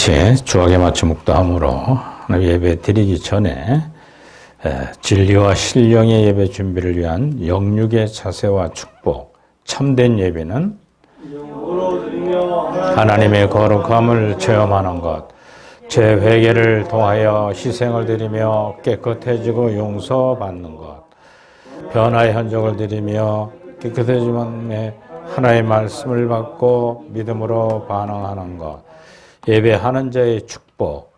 같이 주악에 맞춰 묵도함으로 예배 드리기 전에 진리와 신령의 예배 준비를 위한 영육의 자세와 축복, 참된 예배는 하나님의 거룩함을 체험하는 것, 제 회개를 통하여 희생을 드리며 깨끗해지고 용서받는 것, 변화의 흔적을 드리며 깨끗해짐에 하나의 말씀을 받고 믿음으로 반응하는 것, 예배하는 자의 축복,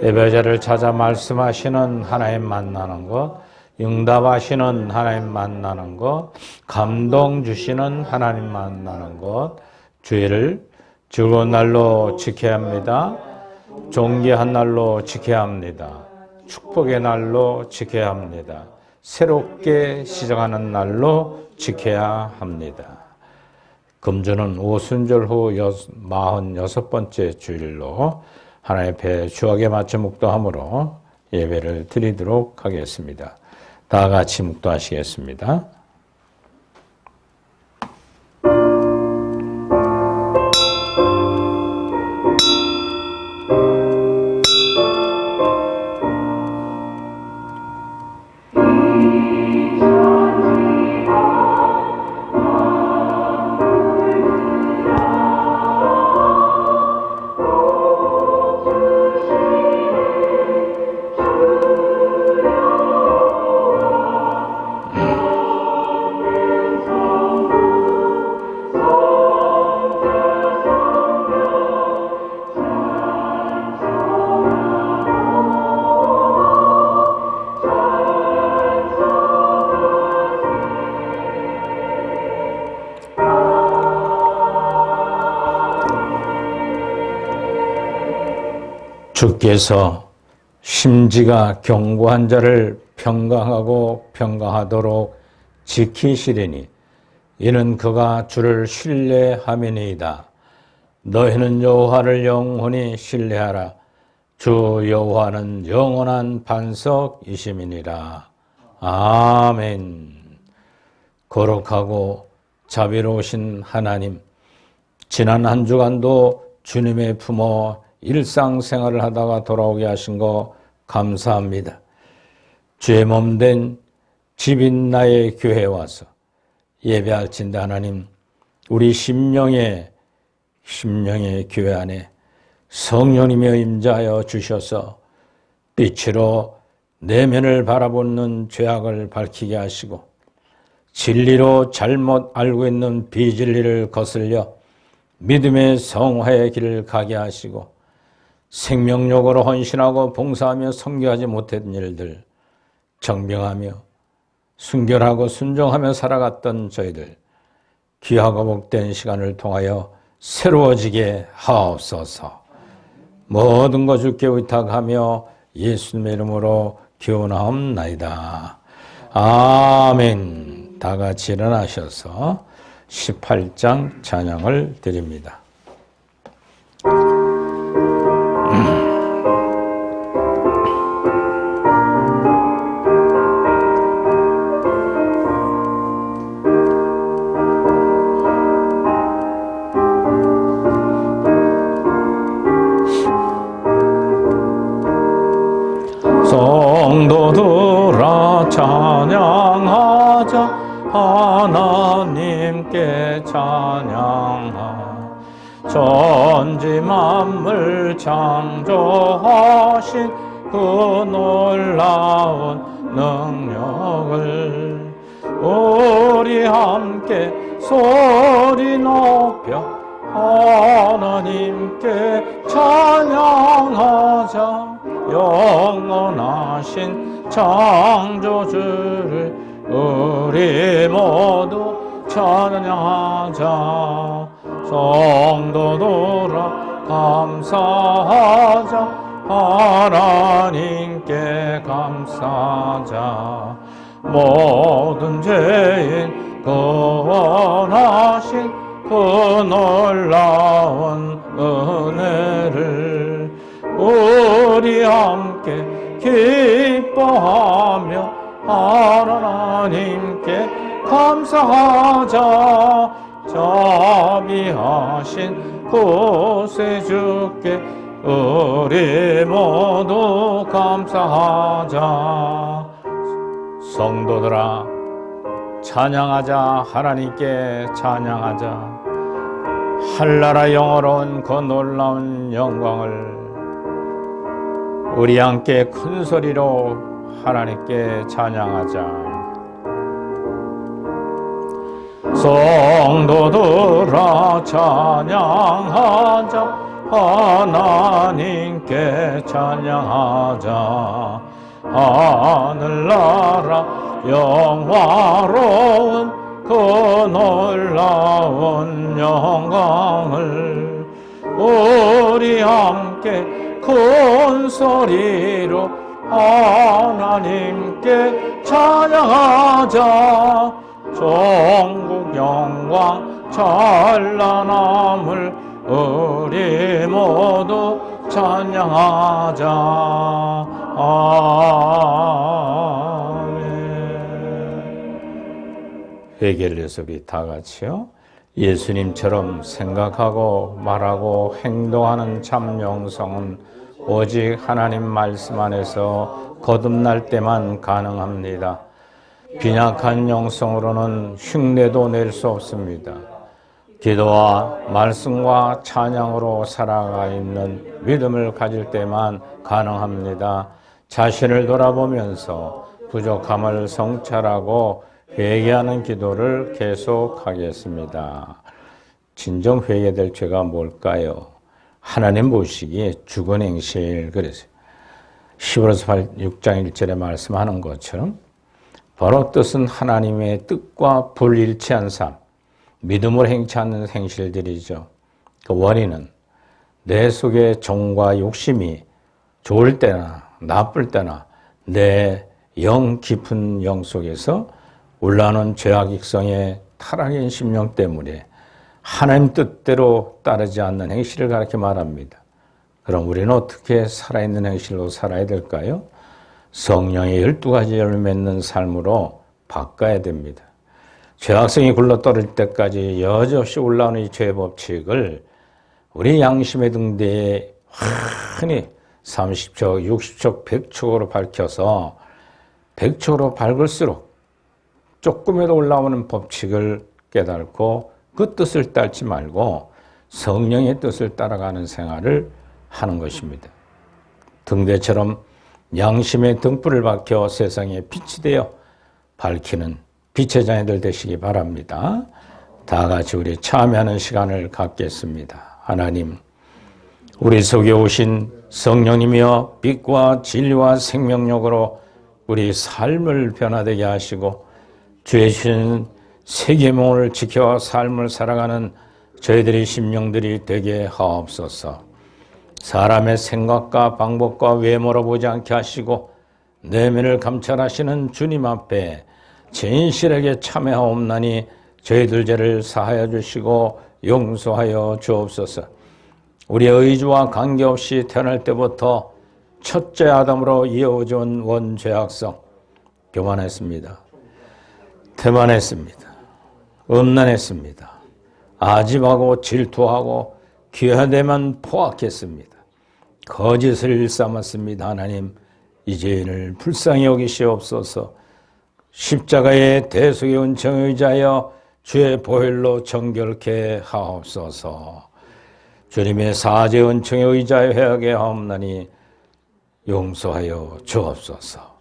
예배자를 찾아 말씀하시는 하나님 만나는 것, 응답하시는 하나님 만나는 것, 감동 주시는 하나님 만나는 것, 주일을 즐거운 날로 지켜야 합니다. 존귀한 날로 지켜야 합니다. 축복의 날로 지켜야 합니다. 새롭게 시작하는 날로 지켜야 합니다. 금주는 오순절 후 46번째 주일로 하나님 앞에 주악에 맞춰 묵도함으로 예배를 드리도록 하겠습니다. 다 같이 묵도하시겠습니다. 주께서 심지가 견고한 자를 평강하고 평강하도록 지키시리니 이는 그가 주를 신뢰함이니이다. 너희는 여호와를 영원히 신뢰하라. 주 여호와는 영원한 반석이심이니라. 아멘. 거룩하고 자비로우신 하나님, 지난 한 주간도 주님의 품어 일상생활을 하다가 돌아오게 하신 거 감사합니다. 주의 몸된 집인 나의 교회에 와서 예배할진대 하나님, 우리 심령의 교회 안에 성령님의 임자하여 주셔서 빛으로 내면을 바라보는 죄악을 밝히게 하시고 진리로 잘못 알고 있는 비진리를 거슬려 믿음의 성화의 길을 가게 하시고 생명력으로 헌신하고 봉사하며 성교하지 못했던 일들 정병하며 순결하고 순종하며 살아갔던 저희들 귀하고 복된 시간을 통하여 새로워지게 하옵소서. 모든 것 주께 의탁하며 예수님의 이름으로 기원하옵나이다. 아멘. 다 같이 일어나셔서 18장 찬양을 드립니다. 성도들아 찬양하자. 하나님께 찬양하. 천지 만물 창조하신 그 놀라운 능력을 우리 함께 소리 높여 하나님께 찬양하자. 영원하신 창조주를 우리 모두 찬양하자. 성도들아 감사하자. 하나님께 감사하자. 모든 죄인 구원하신 그 놀라운 은혜를 우리 함께 기뻐하며 하나님께 감사하자. 자비하신 구세주께 우리 모두 감사하자. 성도들아 찬양하자. 하나님께 찬양하자. 한나라 영어로운 그 놀라운 영광을 우리 함께 큰 소리로 하나님께 찬양하자. 성도들아 찬양하자. 하나님께 찬양하자. 하늘나라 영화로운 그 놀라운 영광을 우리 함께 큰 소리로 하나님께 찬양하자. 전국 영광 찬란함을 우리 모두 찬양하자. 아멘. 회개를 해서 우리 다 같이요. 예수님처럼 생각하고 말하고 행동하는 참 영성은 오직 하나님 말씀 안에서 거듭날 때만 가능합니다. 빈약한 영성으로는 흉내도 낼 수 없습니다. 기도와 말씀과 찬양으로 살아가 있는 믿음을 가질 때만 가능합니다. 자신을 돌아보면서 부족함을 성찰하고 회개하는 기도를 계속하겠습니다. 진정 회개될 죄가 뭘까요? 하나님 보시기에 죽은 행실 그랬어요. 히브리서 6장 1절에 말씀하는 것처럼 바로 뜻은 하나님의 뜻과 불일치한 삶, 믿음으로 행치 않는 행실들이죠. 그 원인은 내 속의 정과 욕심이 좋을 때나 나쁠 때나 내 영 깊은 영 속에서 올라오는 죄악익성의 타락인 심령 때문에 하나님 뜻대로 따르지 않는 행실을 가르쳐 말합니다. 그럼 우리는 어떻게 살아있는 행실로 살아야 될까요? 성령의 12가지 열매 맺는 삶으로 바꿔야 됩니다. 죄악성이 굴러떨어질 때까지 여지없이 올라오는 이 죄의 법칙을 우리 양심의 등대에 환히 30척, 60척, 100척으로 밝혀서 100척으로 밝을수록 조금이라도 올라오는 법칙을 깨닫고 그 뜻을 따르지 말고 성령의 뜻을 따라가는 생활을 하는 것입니다. 등대처럼 양심의 등불을 밝혀 세상에 빛이 되어 밝히는 빛의 자녀들 되시기 바랍니다. 다 같이 우리 참여하는 시간을 갖겠습니다. 하나님, 우리 속에 오신 성령님이여 빛과 진리와 생명력으로 우리 삶을 변화되게 하시고 주의 주신 세계명을 지켜 삶을 살아가는 저희들의 심령들이 되게 하옵소서. 사람의 생각과 방법과 외모로 보지 않게 하시고 내면을 감찰하시는 주님 앞에 진실하게 참회하옵나니 저희들 죄를 사하여 주시고 용서하여 주옵소서. 우리의 의지와 관계없이 태어날 때부터 첫째 아담으로 이어져온 원죄악성 교만했습니다. 태만했습니다. 음란했습니다. 아집하고 질투하고 귀하되만 포악했습니다. 거짓을 일삼았습니다. 하나님, 이 죄인을 불쌍히 여기시옵소서. 십자가의 대속의 은총에 의지하여 주의 보혈로 정결케 하옵소서. 주님의 사죄 은총에 의지하여 회하게 하옵나니 용서하여 주옵소서.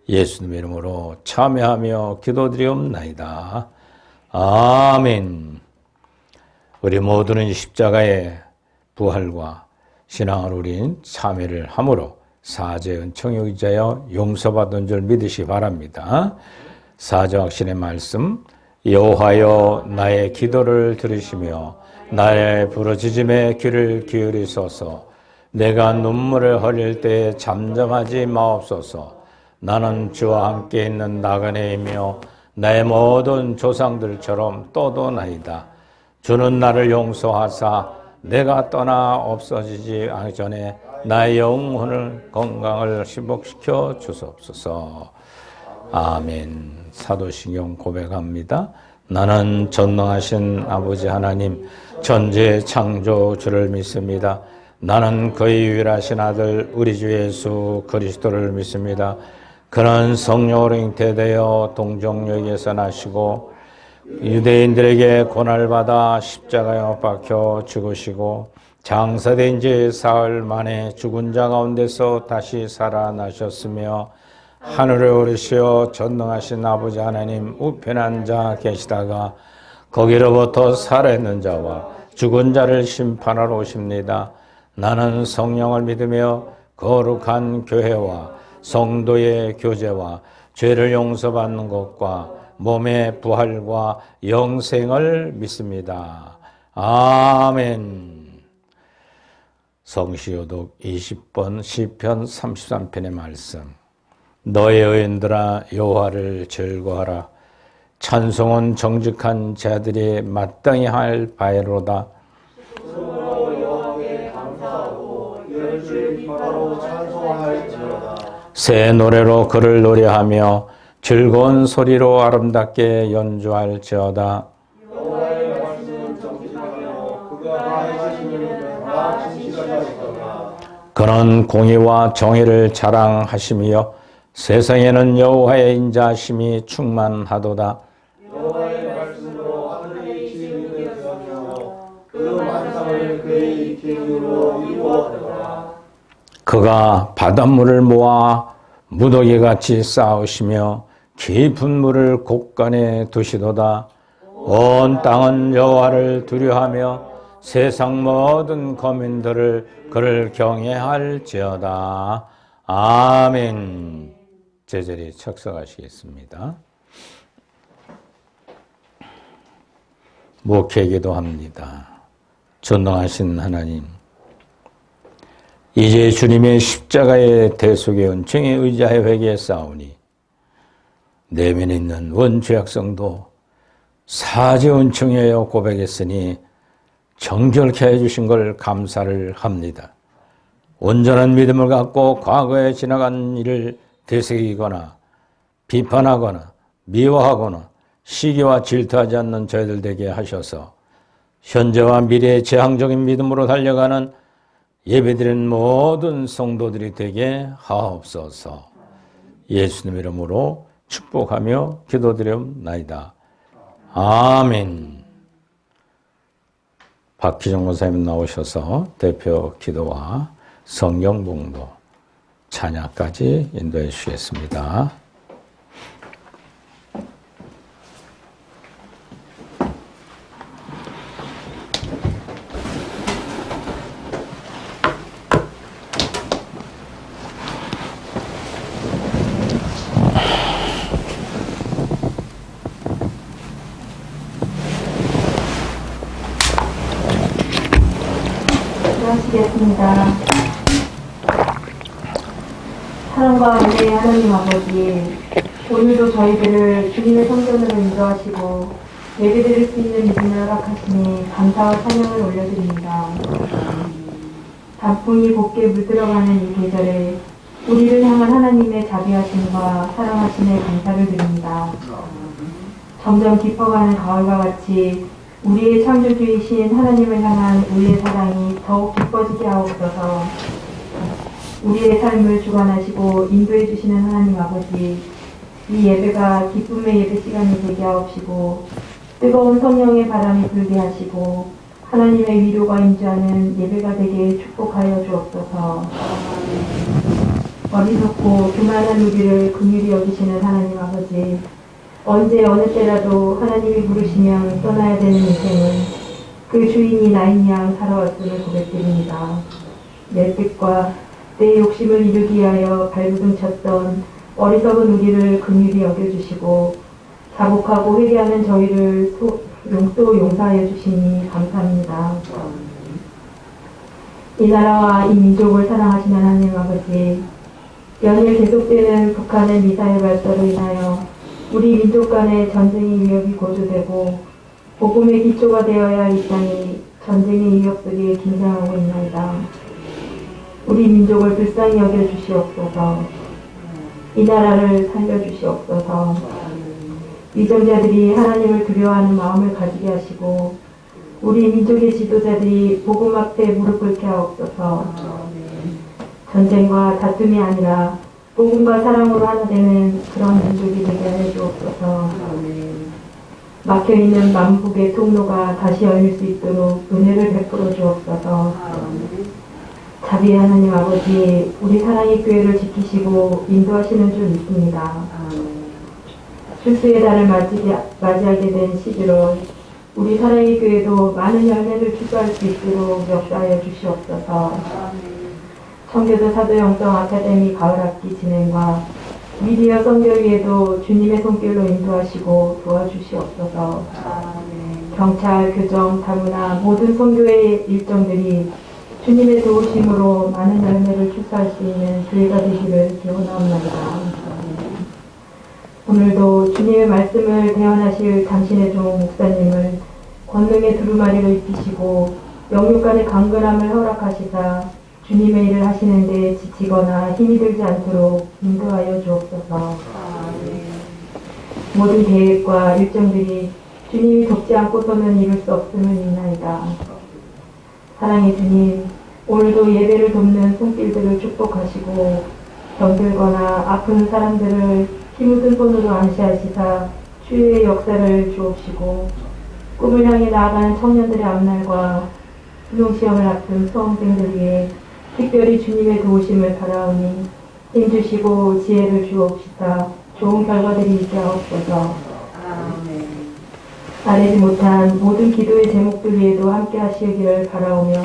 예수님의 이름으로 참여하며 기도드리옵나이다. 아멘. 우리 모두는 십자가의 부활과 신앙을 우린 참여를 함으로 사죄 은총에 의지하여 용서받은 줄 믿으시 바랍니다. 사죄 확신의 말씀, 여호와여 나의 기도를 들으시며 나의 부르짖음에 귀를 기울이소서. 내가 눈물을 흘릴 때 잠잠하지 마옵소서. 나는 주와 함께 있는 나그네이며 나의 모든 조상들처럼 떠도나이다. 주는 나를 용서하사 내가 떠나 없어지지 않기 전에 나의 영혼을 건강을 회복시켜 주옵소서. 아멘. 사도신경 고백합니다. 나는 전능하신 아버지 하나님 천지의 창조주를 믿습니다. 나는 그의 유일하신 아들 우리 주 예수 그리스도를 믿습니다. 그는 성령으로 잉태되어 동정역에서 나시고 유대인들에게 고난을 받아 십자가에 못 박혀 죽으시고 장사된 지 사흘 만에 죽은 자 가운데서 다시 살아나셨으며 하늘에 오르시어 전능하신 아버지 하나님 우편에 앉아 계시다가 거기로부터 살아있는 자와 죽은 자를 심판하러 오십니다. 나는 성령을 믿으며 거룩한 교회와 성도의 교제와 죄를 용서받는 것과 몸의 부활과 영생을 믿습니다. 아멘. 성시효독 20번 시편 33편의 말씀. 너의 의인들아 여호와를 즐거워하라. 찬송은 정직한 자들이 마땅히 할 바이로다. 새 노래로 그를 노래하며 즐거운 소리로 아름답게 연주할지어다. 그는 공의와 정의를 자랑하시며 세상에는 여호와의 인자하심이 충만하도다. 여호와의 말씀으로 하늘이 지음이 되었으며 그 만상을 그의 이름으로 이루었더라. 그가 바닷물을 모아 무더기같이 쌓으시며 깊은 물을 곳간에 두시도다. 온 땅은 여호와를 두려워하며 세상 모든 거민들을 그를 경외할지어다. 아멘. 제자리에 착석하시겠습니다. 목회기도 합니다. 전능하신 하나님, 이제 주님의 십자가의 대속의 은총에 의지하여 회개했사오니 내면에 있는 원죄악성도 사죄 은총이여 고백했으니 정결케 해주신 걸 감사를 합니다. 온전한 믿음을 갖고 과거에 지나간 일을 되새기거나 비판하거나 미워하거나 시기와 질투하지 않는 저희들 되게 하셔서 현재와 미래의 재앙적인 믿음으로 달려가는 예배드리는 모든 성도들이 되게 하옵소서. 예수님 이름으로 축복하며 기도드리옵나이다. 아멘. 박희정 권사님 나오셔서 대표 기도와 성경 봉독, 찬양까지 인도해 주시겠습니다. 기도하시겠습니다. 사랑과 은혜의 하나님 아버지, 오늘도 저희들을 주님의 성전으로 인도하시고 예배드릴 수 있는 믿음을 허락하시니 감사와 찬양을 올려드립니다. 단풍이 곱게 물들어가는 이 계절에 우리를 향한 하나님의 자비하심과 사랑하심에 감사를 드립니다. 점점 깊어가는 가을과 같이 우리의 창조주이신 하나님을 향한 우리의 사랑이 더욱 깊어지게 하옵소서. 우리의 삶을 주관하시고 인도해 주시는 하나님 아버지, 이 예배가 기쁨의 예배 시간이 되게 하옵시고 뜨거운 성령의 바람이 불게 하시고 하나님의 위로가 임재하는 예배가 되게 축복하여 주옵소서. 어리석고 교만한 우리를 긍휼히 여기시는 하나님 아버지, 언제 어느 때라도 하나님이 부르시면 떠나야 되는 인생은 그 주인이 나인 양 살아왔음을 고백드립니다. 내 뜻과 내 욕심을 이루기 위하여 발부둥 쳤던 어리석은 우리를 긍휼히 여겨주시고 자복하고 회개하는 저희를 또 용서하여 주시니 감사합니다. 이 나라와 이 민족을 사랑하시는 하나님 아버지, 연일 계속되는 북한의 미사일 발사로 인하여 우리 민족 간의 전쟁의 위협이 고조되고 복음의 기초가 되어야 할 이 땅이 전쟁의 위협 속에 긴장하고 있나이다. 우리 민족을 불쌍히 여겨주시옵소서. 이 나라를 살려주시옵소서. 위정자들이 하나님을 두려워하는 마음을 가지게 하시고 우리 민족의 지도자들이 복음 앞에 무릎 꿇게 하옵소서. 전쟁과 다툼이 아니라 복음과 사랑으로 하나 되는 그런 민족이 되게 해주옵소서. 막혀있는 만국의 통로가 다시 열릴 수 있도록 은혜를 베풀어 주옵소서. 자비의 하나님 아버지, 우리 사랑의 교회를 지키시고 인도하시는 줄 믿습니다. 출세의 달을 맞이하게 된 11월, 우리 사랑의 교회도 많은 열매를 추구할 수 있도록 역사하여 주시옵소서. 청교도 사도영성 아카데미 가을학기 진행과 미디어 선교위에도 주님의 손길로 인도하시고 도와주시옵소서. 경찰, 교정, 다문화 모든 선교의 일정들이 주님의 도우심으로 많은 열매를 출소할 수 있는 교회가 되기를 기원하옵나이다. 오늘도 주님의 말씀을 대언하실 당신의 종 목사님을 권능의 두루마리로 입히시고 영육간의 강건함을 허락하시사 주님의 일을 하시는 데 지치거나 힘이 들지 않도록 인도하여 주옵소서. 모든 계획과 일정들이 주님이 돕지 않고서는 이룰 수 없음을 믿나이다. 사랑의 주님, 오늘도 예배를 돕는 손길들을 축복하시고 병들거나 아픈 사람들을 힘묻은 손으로 안시하시사 치유의 역사를 주옵시고 꿈을 향해 나아가는 청년들의 앞날과 수능시험을 앞둔 수험생들 위해 특별히 주님의 도우심을 바라오니 힘주시고 지혜를 주옵시다. 좋은 결과들이 있게 하옵소서. 아뢰지 못한 모든 기도의 제목들 위에도 함께 하시기를 바라오며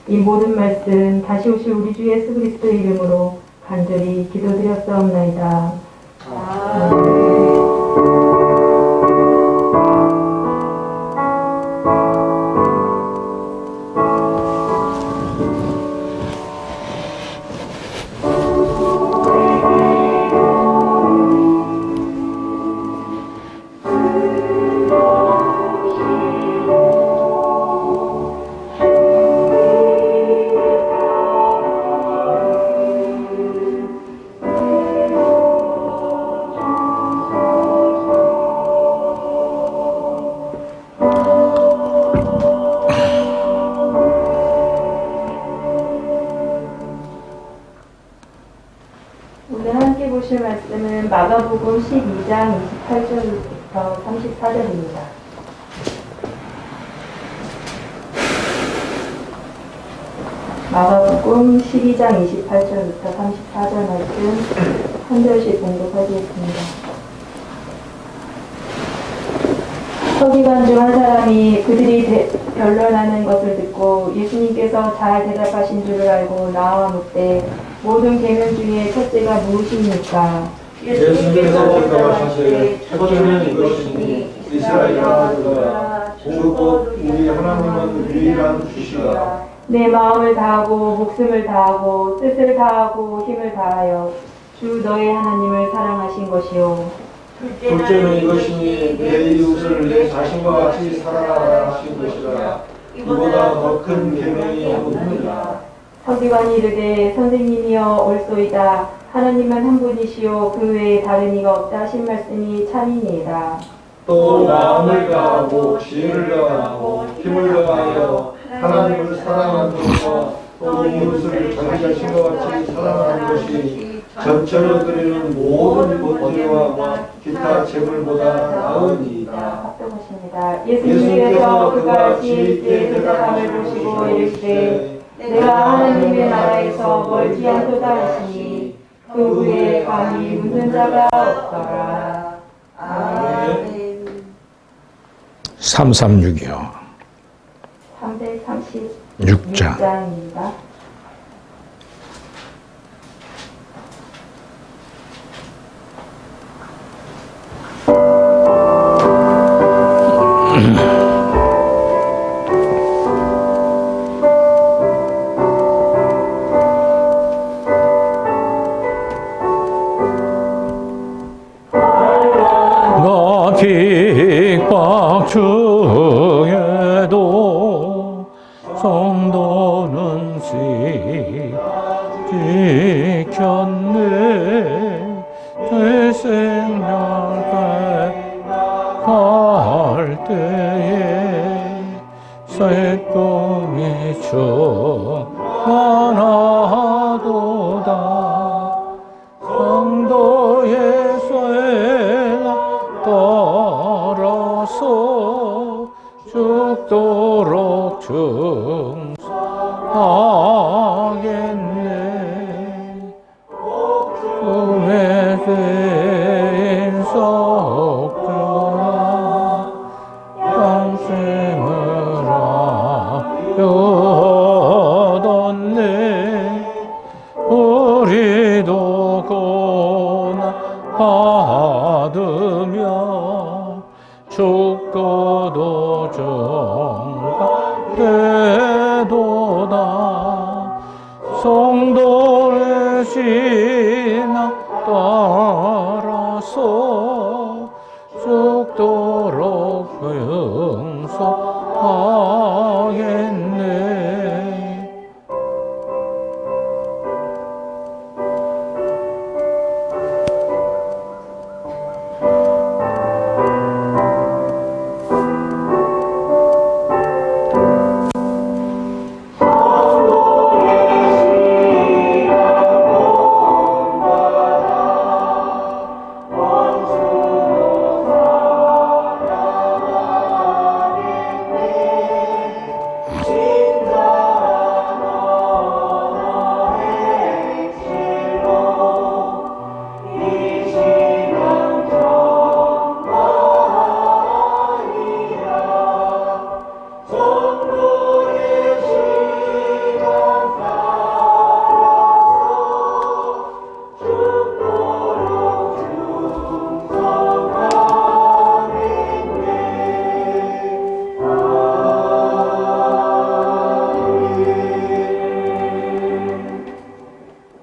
이 모든 말씀 다시 오실 우리 주 예수 그리스도의 이름으로 간절히 기도드렸사옵나이다. 보실 말씀은 마가복음 12장 28절부터 34절입니다. 마가복음 12장 28절부터 34절 말씀 한 절씩 봉독하겠습니다. 서기관 중 한 사람이 그들이 변론하는 것을 듣고 예수님께서 잘 대답하신 줄을 알고 나와 묻되 모든 계명 중에 첫째가 무엇입니까? 예수님께서 대답하시되 첫째는 이것이니 이스라엘아 들으라 곧 우리 하나님은 유일한 주시라. 내 마음을 다하고 목숨을 다하고 뜻을 다하고 힘을 다하여 주 너의 하나님을 사랑하신 것이요. 둘째는 이것이니 내 이웃을 내 자신과 같이 사랑하라 하신 것이라. 이보다 더 큰 계명이 없느니라. 서기관이 이르되 선생님이여 옳소이다. 하나님만 한 분이시요 그 외에 다른 이가 없다 하신 말씀이 참이니이다. 또 마음을 다하고 지혜를 다하고 힘을 다하여 하나님을 사랑하는 것과 또 이웃을 자기 자신과 같이 사랑하는 것이 전처럼 드리는 모든 번제와 기타 제물보다 나으니이다. 합독하십니다. 예수님께서 그가 지을 때 대답함을 보시고 이르시되 내가 하나님의 나라에서 멀지 않도다 하시니 그 후에 감히 묻는 자가 없더라. 아멘. 336이요. 336장입니다. 핍박 중에도 성도는 지켰네. 대생명까지 갈 때에 예수의 꿈이 충만하도다. 성도 예수의 나 따라서 죽도록 충성하겠네. 꿈에 대인 속주나 양심을 하여뒀네. 우리도 고난 받으며 죽고도 정가되도다. 성도의 신앙 따라서 죽도록 용서하겠네.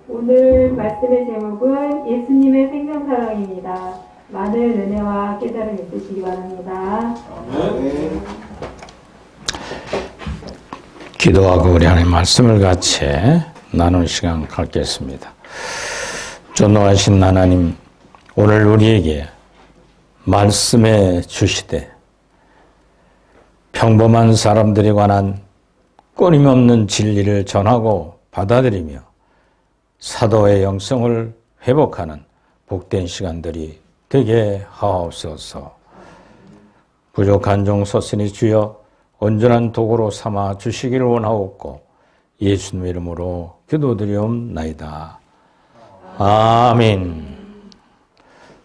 오늘 말씀의 제목은 예수님의 생명사랑입니다. 많은 은혜와 깨달음 있으시기 바랍니다. 기도하고 우리 하나님 말씀을 같이 나눈 시간 갖겠습니다. 존귀하신 하나님, 오늘 우리에게 말씀해 주시되 평범한 사람들에 관한 끊임없는 진리를 전하고 받아들이며 사도의 영성을 회복하는 복된 시간들이 되게 하옵소서. 부족한 종 서신이 주여 온전한 도구로 삼아 주시기를 원하옵고 예수님의 이름으로 기도드리옵나이다. 아멘.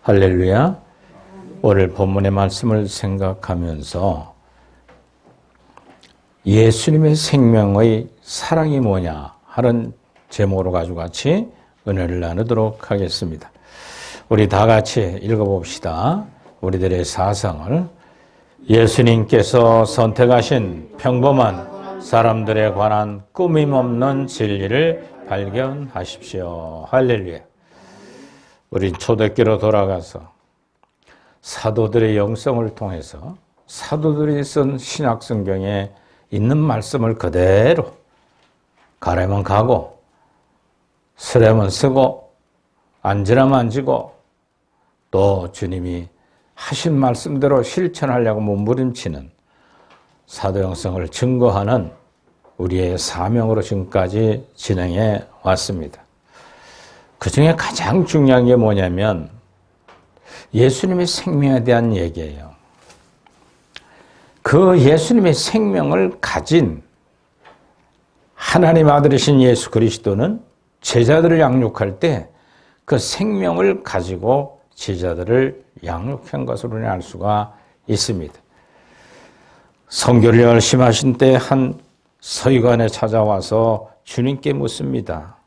할렐루야. 오늘 본문의 말씀을 생각하면서 예수님의 생명의 사랑이 뭐냐 하는 제목으로 가지고 같이 은혜를 나누도록 하겠습니다. 우리 다 같이 읽어봅시다. 우리들의 사상을. 예수님께서 선택하신 평범한 사람들에 관한 꾸밈없는 진리를 발견하십시오. 할렐루야. 우리 초대교로 돌아가서 사도들의 영성을 통해서 사도들이 쓴 신약성경에 있는 말씀을 그대로 가려면 가고 쓰려면 쓰고 앉으라면 앉고 또 주님이 하신 말씀대로 실천하려고 몸부림치는 사도영성을 증거하는 우리의 사명으로 지금까지 진행해 왔습니다. 그 중에 가장 중요한 게 뭐냐면 예수님의 생명에 대한 얘기예요. 그 예수님의 생명을 가진 하나님 아들이신 예수 그리스도는 제자들을 양육할 때 그 생명을 가지고 제자들을 양육한 것으로 알 수가 있습니다. 선교를 열심히 하신 때 한 서기관에 찾아와서 주님께 묻습니다.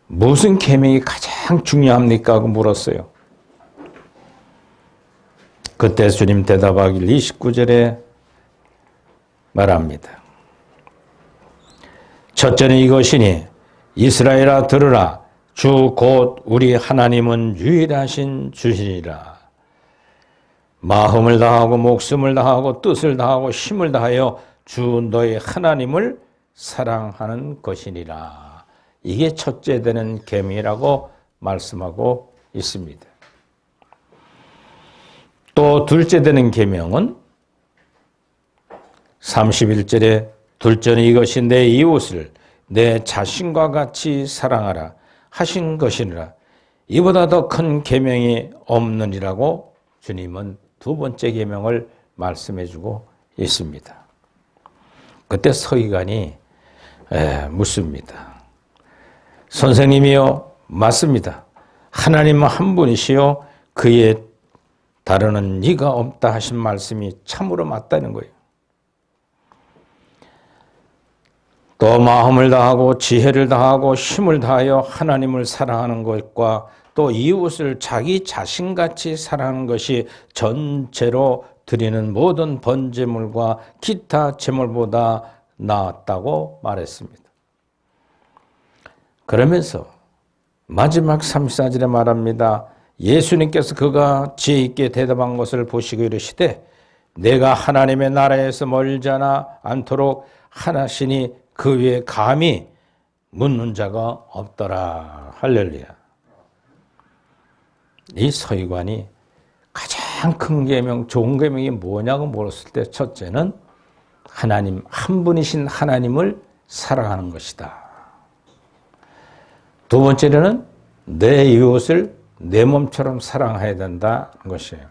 무슨 계명이 가장 중요합니까? 하고 물었어요. 그때 주님 대답하길 29절에 말합니다. 첫째는 이것이니 이스라엘아 들으라. 주 곧 우리 하나님은 유일하신 주시니라. 마음을 다하고 목숨을 다하고 뜻을 다하고 힘을 다하여 주 너희 하나님을 사랑하는 것이니라. 이게 첫째 되는 계명이라고 말씀하고 있습니다. 또 둘째 되는 계명은 31절에 둘째는 이것이 내 이웃을 내 자신과 같이 사랑하라 하신 것이니라. 이보다 더 큰 계명이 없느니라고 주님은 두 번째 계명을 말씀해 주고 있습니다. 그때 서기관이 묻습니다. 선생님이요, 맞습니다. 하나님은 한 분이시요 그의 다르는 이가 없다 하신 말씀이 참으로 맞다는 거예요. 또 마음을 다하고 지혜를 다하고 힘을 다하여 하나님을 사랑하는 것과 또 이웃을 자기 자신같이 사랑하는 것이 전체로 드리는 모든 번제물과 기타 제물보다 나았다고 말했습니다. 그러면서 마지막 34절에 말합니다. 예수님께서 그가 지혜 있게 대답한 것을 보시고 이르시되 내가 하나님의 나라에서 멀지 않도록 하나시니 그 위에 감히 묻는 자가 없더라. 할렐루야. 이 서기관이 가장 큰 계명, 좋은 계명이 뭐냐고 물었을 때 첫째는 하나님, 한 분이신 하나님을 사랑하는 것이다. 두 번째는 내 이웃을 내 몸처럼 사랑해야 된다는 것이에요.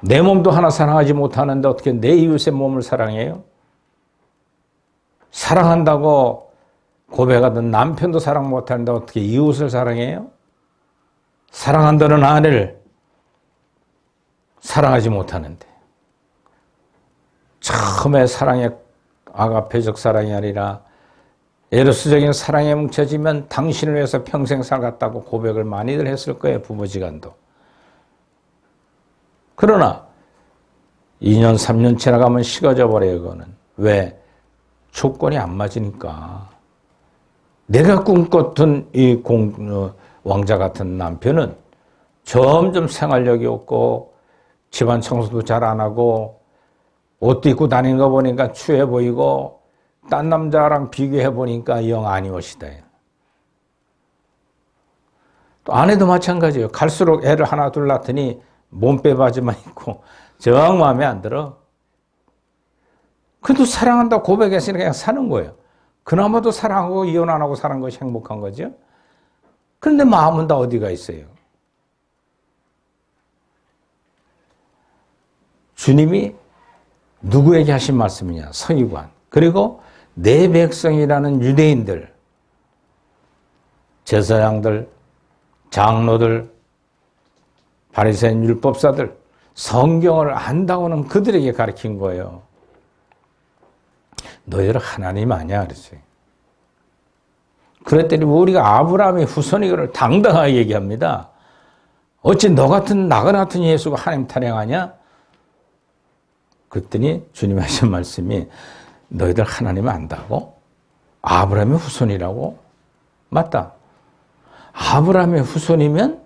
내 몸도 하나 사랑하지 못하는데 어떻게 내 이웃의 몸을 사랑해요? 사랑한다고 고백하던 남편도 사랑 못하는데 어떻게 이웃을 사랑해요? 사랑한다는 아내를 사랑하지 못하는데 처음에 사랑의 아가페적 사랑이 아니라 에로스적인 사랑에 뭉쳐지면 당신을 위해서 평생 살겠다고 고백을 많이들 했을 거예요. 부부지간도. 그러나 2년 3년 지나가면 식어져 버려요. 그거는. 왜? 조건이 안 맞으니까. 내가 꿈꿨던 이 왕자 같은 남편은 점점 생활력이 없고 집안 청소도 잘 안 하고 옷도 입고 다니는 거 보니까 추해 보이고 딴 남자랑 비교해 보니까 영 아니오시다. 또 아내도 마찬가지예요. 갈수록 애를 하나 둘 낳더니 몸빼 바지만 입고 정 마음에 안 들어. 그래도 사랑한다고 고백했으니까 그냥 사는 거예요. 그나마도 사랑하고 이혼 안 하고 사는 것이 행복한 거죠. 그런데 마음은 다 어디가 있어요? 주님이 누구에게 하신 말씀이냐? 서기관. 그리고 내 백성이라는 유대인들, 제사장들, 장로들, 바리새인 율법사들, 성경을 안다고는 그들에게 가르친 거예요. 너희들 하나님 아니야 그랬어요. 그랬더니 우리가 아브라함의 후손이거를 당당하게 얘기합니다. 어찌 너 같은 나 같은 예수가 하나님 탄핵하냐? 그랬더니 주님이 하신 말씀이 너희들 하나님 안다고? 아브라함의 후손이라고? 맞다. 아브라함의 후손이면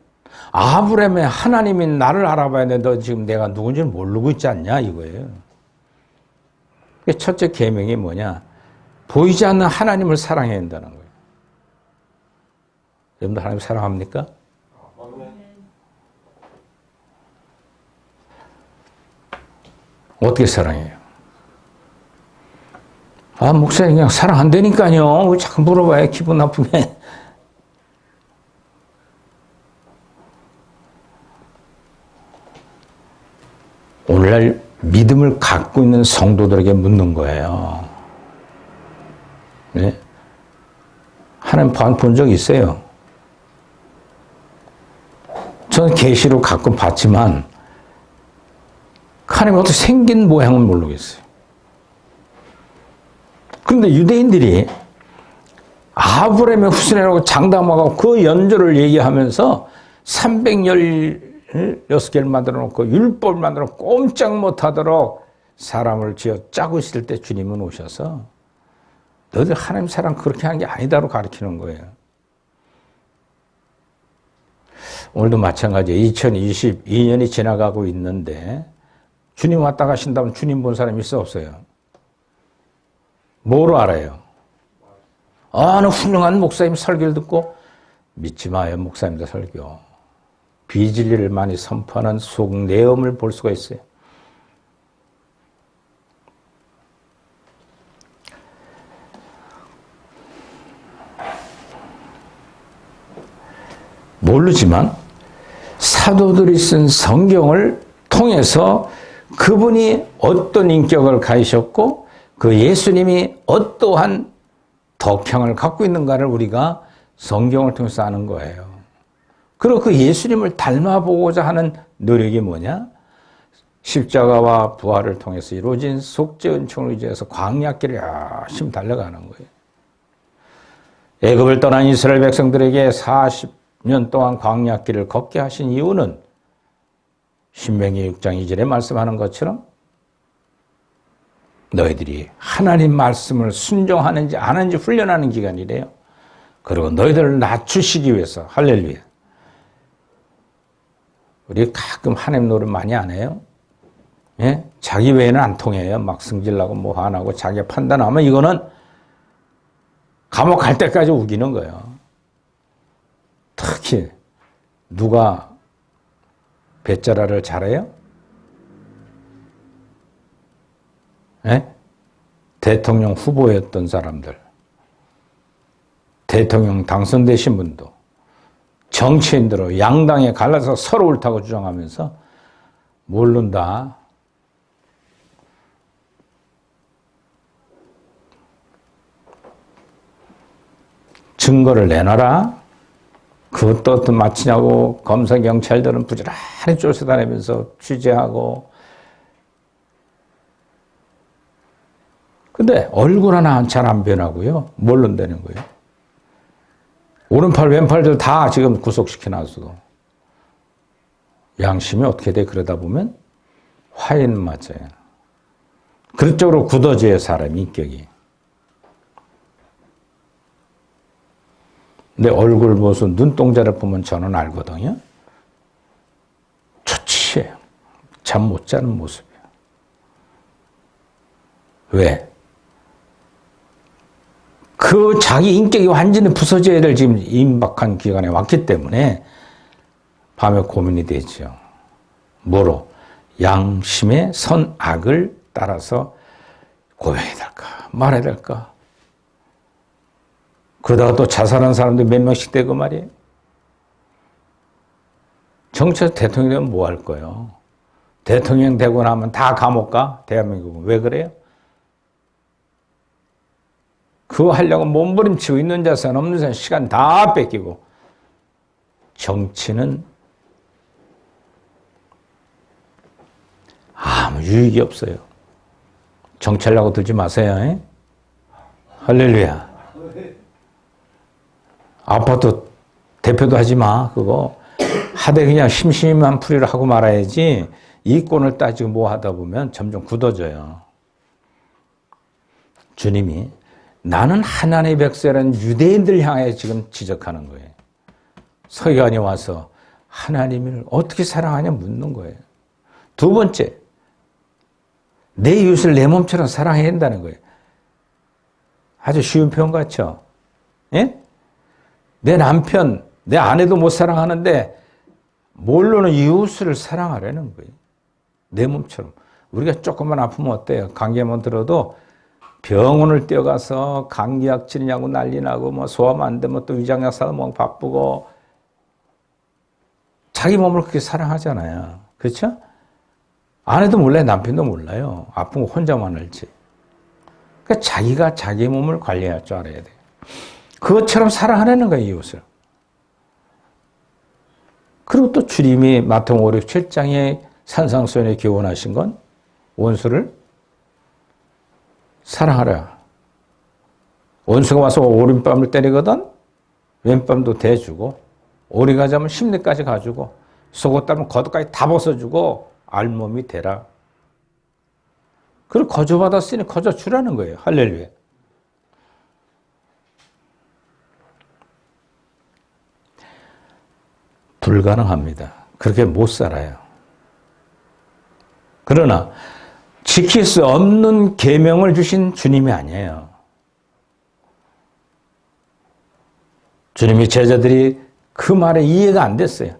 아브라함의 하나님이 나를 알아봐야 돼. 너 지금 내가 누군지 모르고 있지 않냐 이거예요. 첫째 계명이 뭐냐? 보이지 않는 하나님을 사랑해야 한다는 거예요. 여러분들 하나님 사랑합니까? 어떻게 사랑해요? 아, 목사님 그냥 사랑한다니까요. 왜 자꾸 물어봐요? 기분 나쁘게. 오늘날 믿음을 갖고 있는 성도들에게 묻는 거예요. 네? 하나님 본 적 있어요. 저는 계시로 가끔 봤지만 하나님 어떻게 생긴 모양은 모르겠어요. 그런데 유대인들이 아브라함의 후손이라고 장담하고 그 연조를 얘기하면서 316개를 만들어 놓고 율법을 만들어 꼼짝 못하도록 사람을 지어 짜고 있을 때 주님은 오셔서 너희들 하나님 사랑 그렇게 하는 게 아니다로 가르치는 거예요. 오늘도 마찬가지예요. 2022년이 지나가고 있는데 주님 왔다 가신다면 주님 본 사람이 있어 없어요? 뭐로 알아요? 어느 훌륭한 목사님 설교를 듣고 믿지 마요. 목사님들 설교. 비진리를 많이 선포하는 속 내음을 볼 수가 있어요. 모르지만 사도들이 쓴 성경을 통해서 그분이 어떤 인격을 가지셨고 그 예수님이 어떠한 덕향을 갖고 있는가를 우리가 성경을 통해서 아는 거예요. 그리고 그 예수님을 닮아보고자 하는 노력이 뭐냐? 십자가와 부활을 통해서 이루어진 속죄 은총을 의지해서 광야길을 열심히 달려가는 거예요. 애굽을 떠난 이스라엘 백성들에게 40년 동안 광야길을 걷게 하신 이유는 신명기 6장 2절에 말씀하는 것처럼 너희들이 하나님 말씀을 순종하는지 안 하는지 훈련하는 기간이래요. 그리고 너희들을 낮추시기 위해서. 할렐루야. 우리 가끔 하나님 노릇 많이 안 해요? 예? 자기 외에는 안 통해요. 막 승질나고 뭐 화나고 자기 판단하면 이거는 감옥 갈 때까지 우기는 거예요. 특히 누가 배짜라를 잘해요? 예? 대통령 후보였던 사람들, 대통령 당선되신 분도 정치인들로 양당에 갈라서 서로 옳다고 주장하면서 모른다. 증거를 내놔라. 그것도 어떤 마치냐고 검사 경찰들은 부지런히 쫓아다니면서 취재하고. 근데 얼굴 하나 잘 안 변하고요. 뭘로 되는 거예요? 오른팔 왼팔들 다 지금 구속시켜놨어도 양심이 어떻게 돼? 그러다 보면 화인 맞아요. 그쪽으로 굳어져요. 사람이 인격이. 내 얼굴 모습 눈동자를 보면 저는 알거든요. 좋지. 잠 못 자는 모습이에요. 왜? 그 자기 인격이 완전히 부서져야 될 지금 임박한 기간에 왔기 때문에 밤에 고민이 되죠. 뭐로? 양심의 선악을 따라서 고해야 될까? 말해야 될까? 그러다가 또 자살한 사람들 몇 명씩 되고 말이에요. 정치에서 대통령 되면 뭐 할 거예요? 대통령 되고 나면 다 감옥 가? 대한민국은. 왜 그래요? 그거 하려고 몸부림치고 있는 자산 없는 자산 시간 다 뺏기고. 정치는 아무 유익이 없어요. 정치하려고 들지 마세요. 에? 할렐루야. 아파트 대표도 하지 마. 그거 하되 그냥 심심한 풀이를 하고 말아야지. 이권을 따지고 뭐 하다 보면 점점 굳어져요. 주님이 나는 하나님의 백성이라는 유대인들 향해 지금 지적하는 거예요. 서기관이 와서 하나님을 어떻게 사랑하냐 묻는 거예요. 두 번째, 내 이웃을 내 몸처럼 사랑해야 한다는 거예요. 아주 쉬운 표현 같죠? 예? 내 남편, 내 아내도 못 사랑하는데 뭘로는 이웃을 사랑하라는 거예요. 내 몸처럼. 우리가 조금만 아프면 어때요? 감기만 들어도 병원을 뛰어가서 감기약 치느냐고 난리 나고 뭐 소화만 안 되면 또 위장약 사서 뭐 바쁘고 자기 몸을 그렇게 사랑하잖아요. 그렇죠? 아내도 몰라요. 남편도 몰라요. 아픈 거 혼자만 알지. 그러니까 자기가 자기 몸을 관리할 줄 알아야 돼요. 그것처럼 사랑하라는 거예요, 이웃을. 그리고 또 주님이 마태복음 5, 6, 7장에 산상수훈에 교훈하신 건 원수를 사랑하라. 원수가 와서 오른뺨을 때리거든 왼뺨도 대주고 오리가 자면 심리까지 가주고 속옷 따면 겉옷까지 다 벗어주고 알몸이 되라. 그걸 거저받았으니 거저주라는 거예요. 할렐루야. 불가능합니다. 그렇게 못 살아요. 그러나 지킬 수 없는 계명을 주신 주님이 아니에요. 주님이 제자들이 그 말에 이해가 안 됐어요.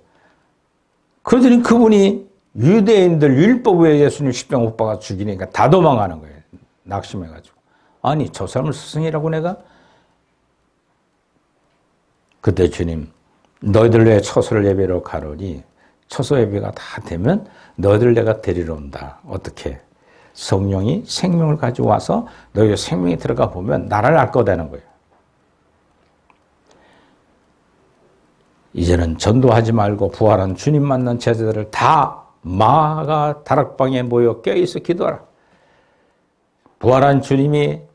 그러더니 그분이 유대인들 율법에 예수님 십자가 못 박아 죽이니까 다 도망가는 거예요. 낙심해가지고. 아니 저 사람을 스승이라고 내가? 그때 주님 너희들 내 처소를 예배로 가르니 처소 예배가 다 되면 너희들 내가 데리러 온다. 어떻게? 성령이 생명을 가지고 와서 너희가 생명이 들어가 보면 나를 알 거다는 거예요. 이제는 전도하지 말고 부활한 주님 만난 제자들을 다 마가 다락방에 모여 껴있어 기도하라. 부활한 주님이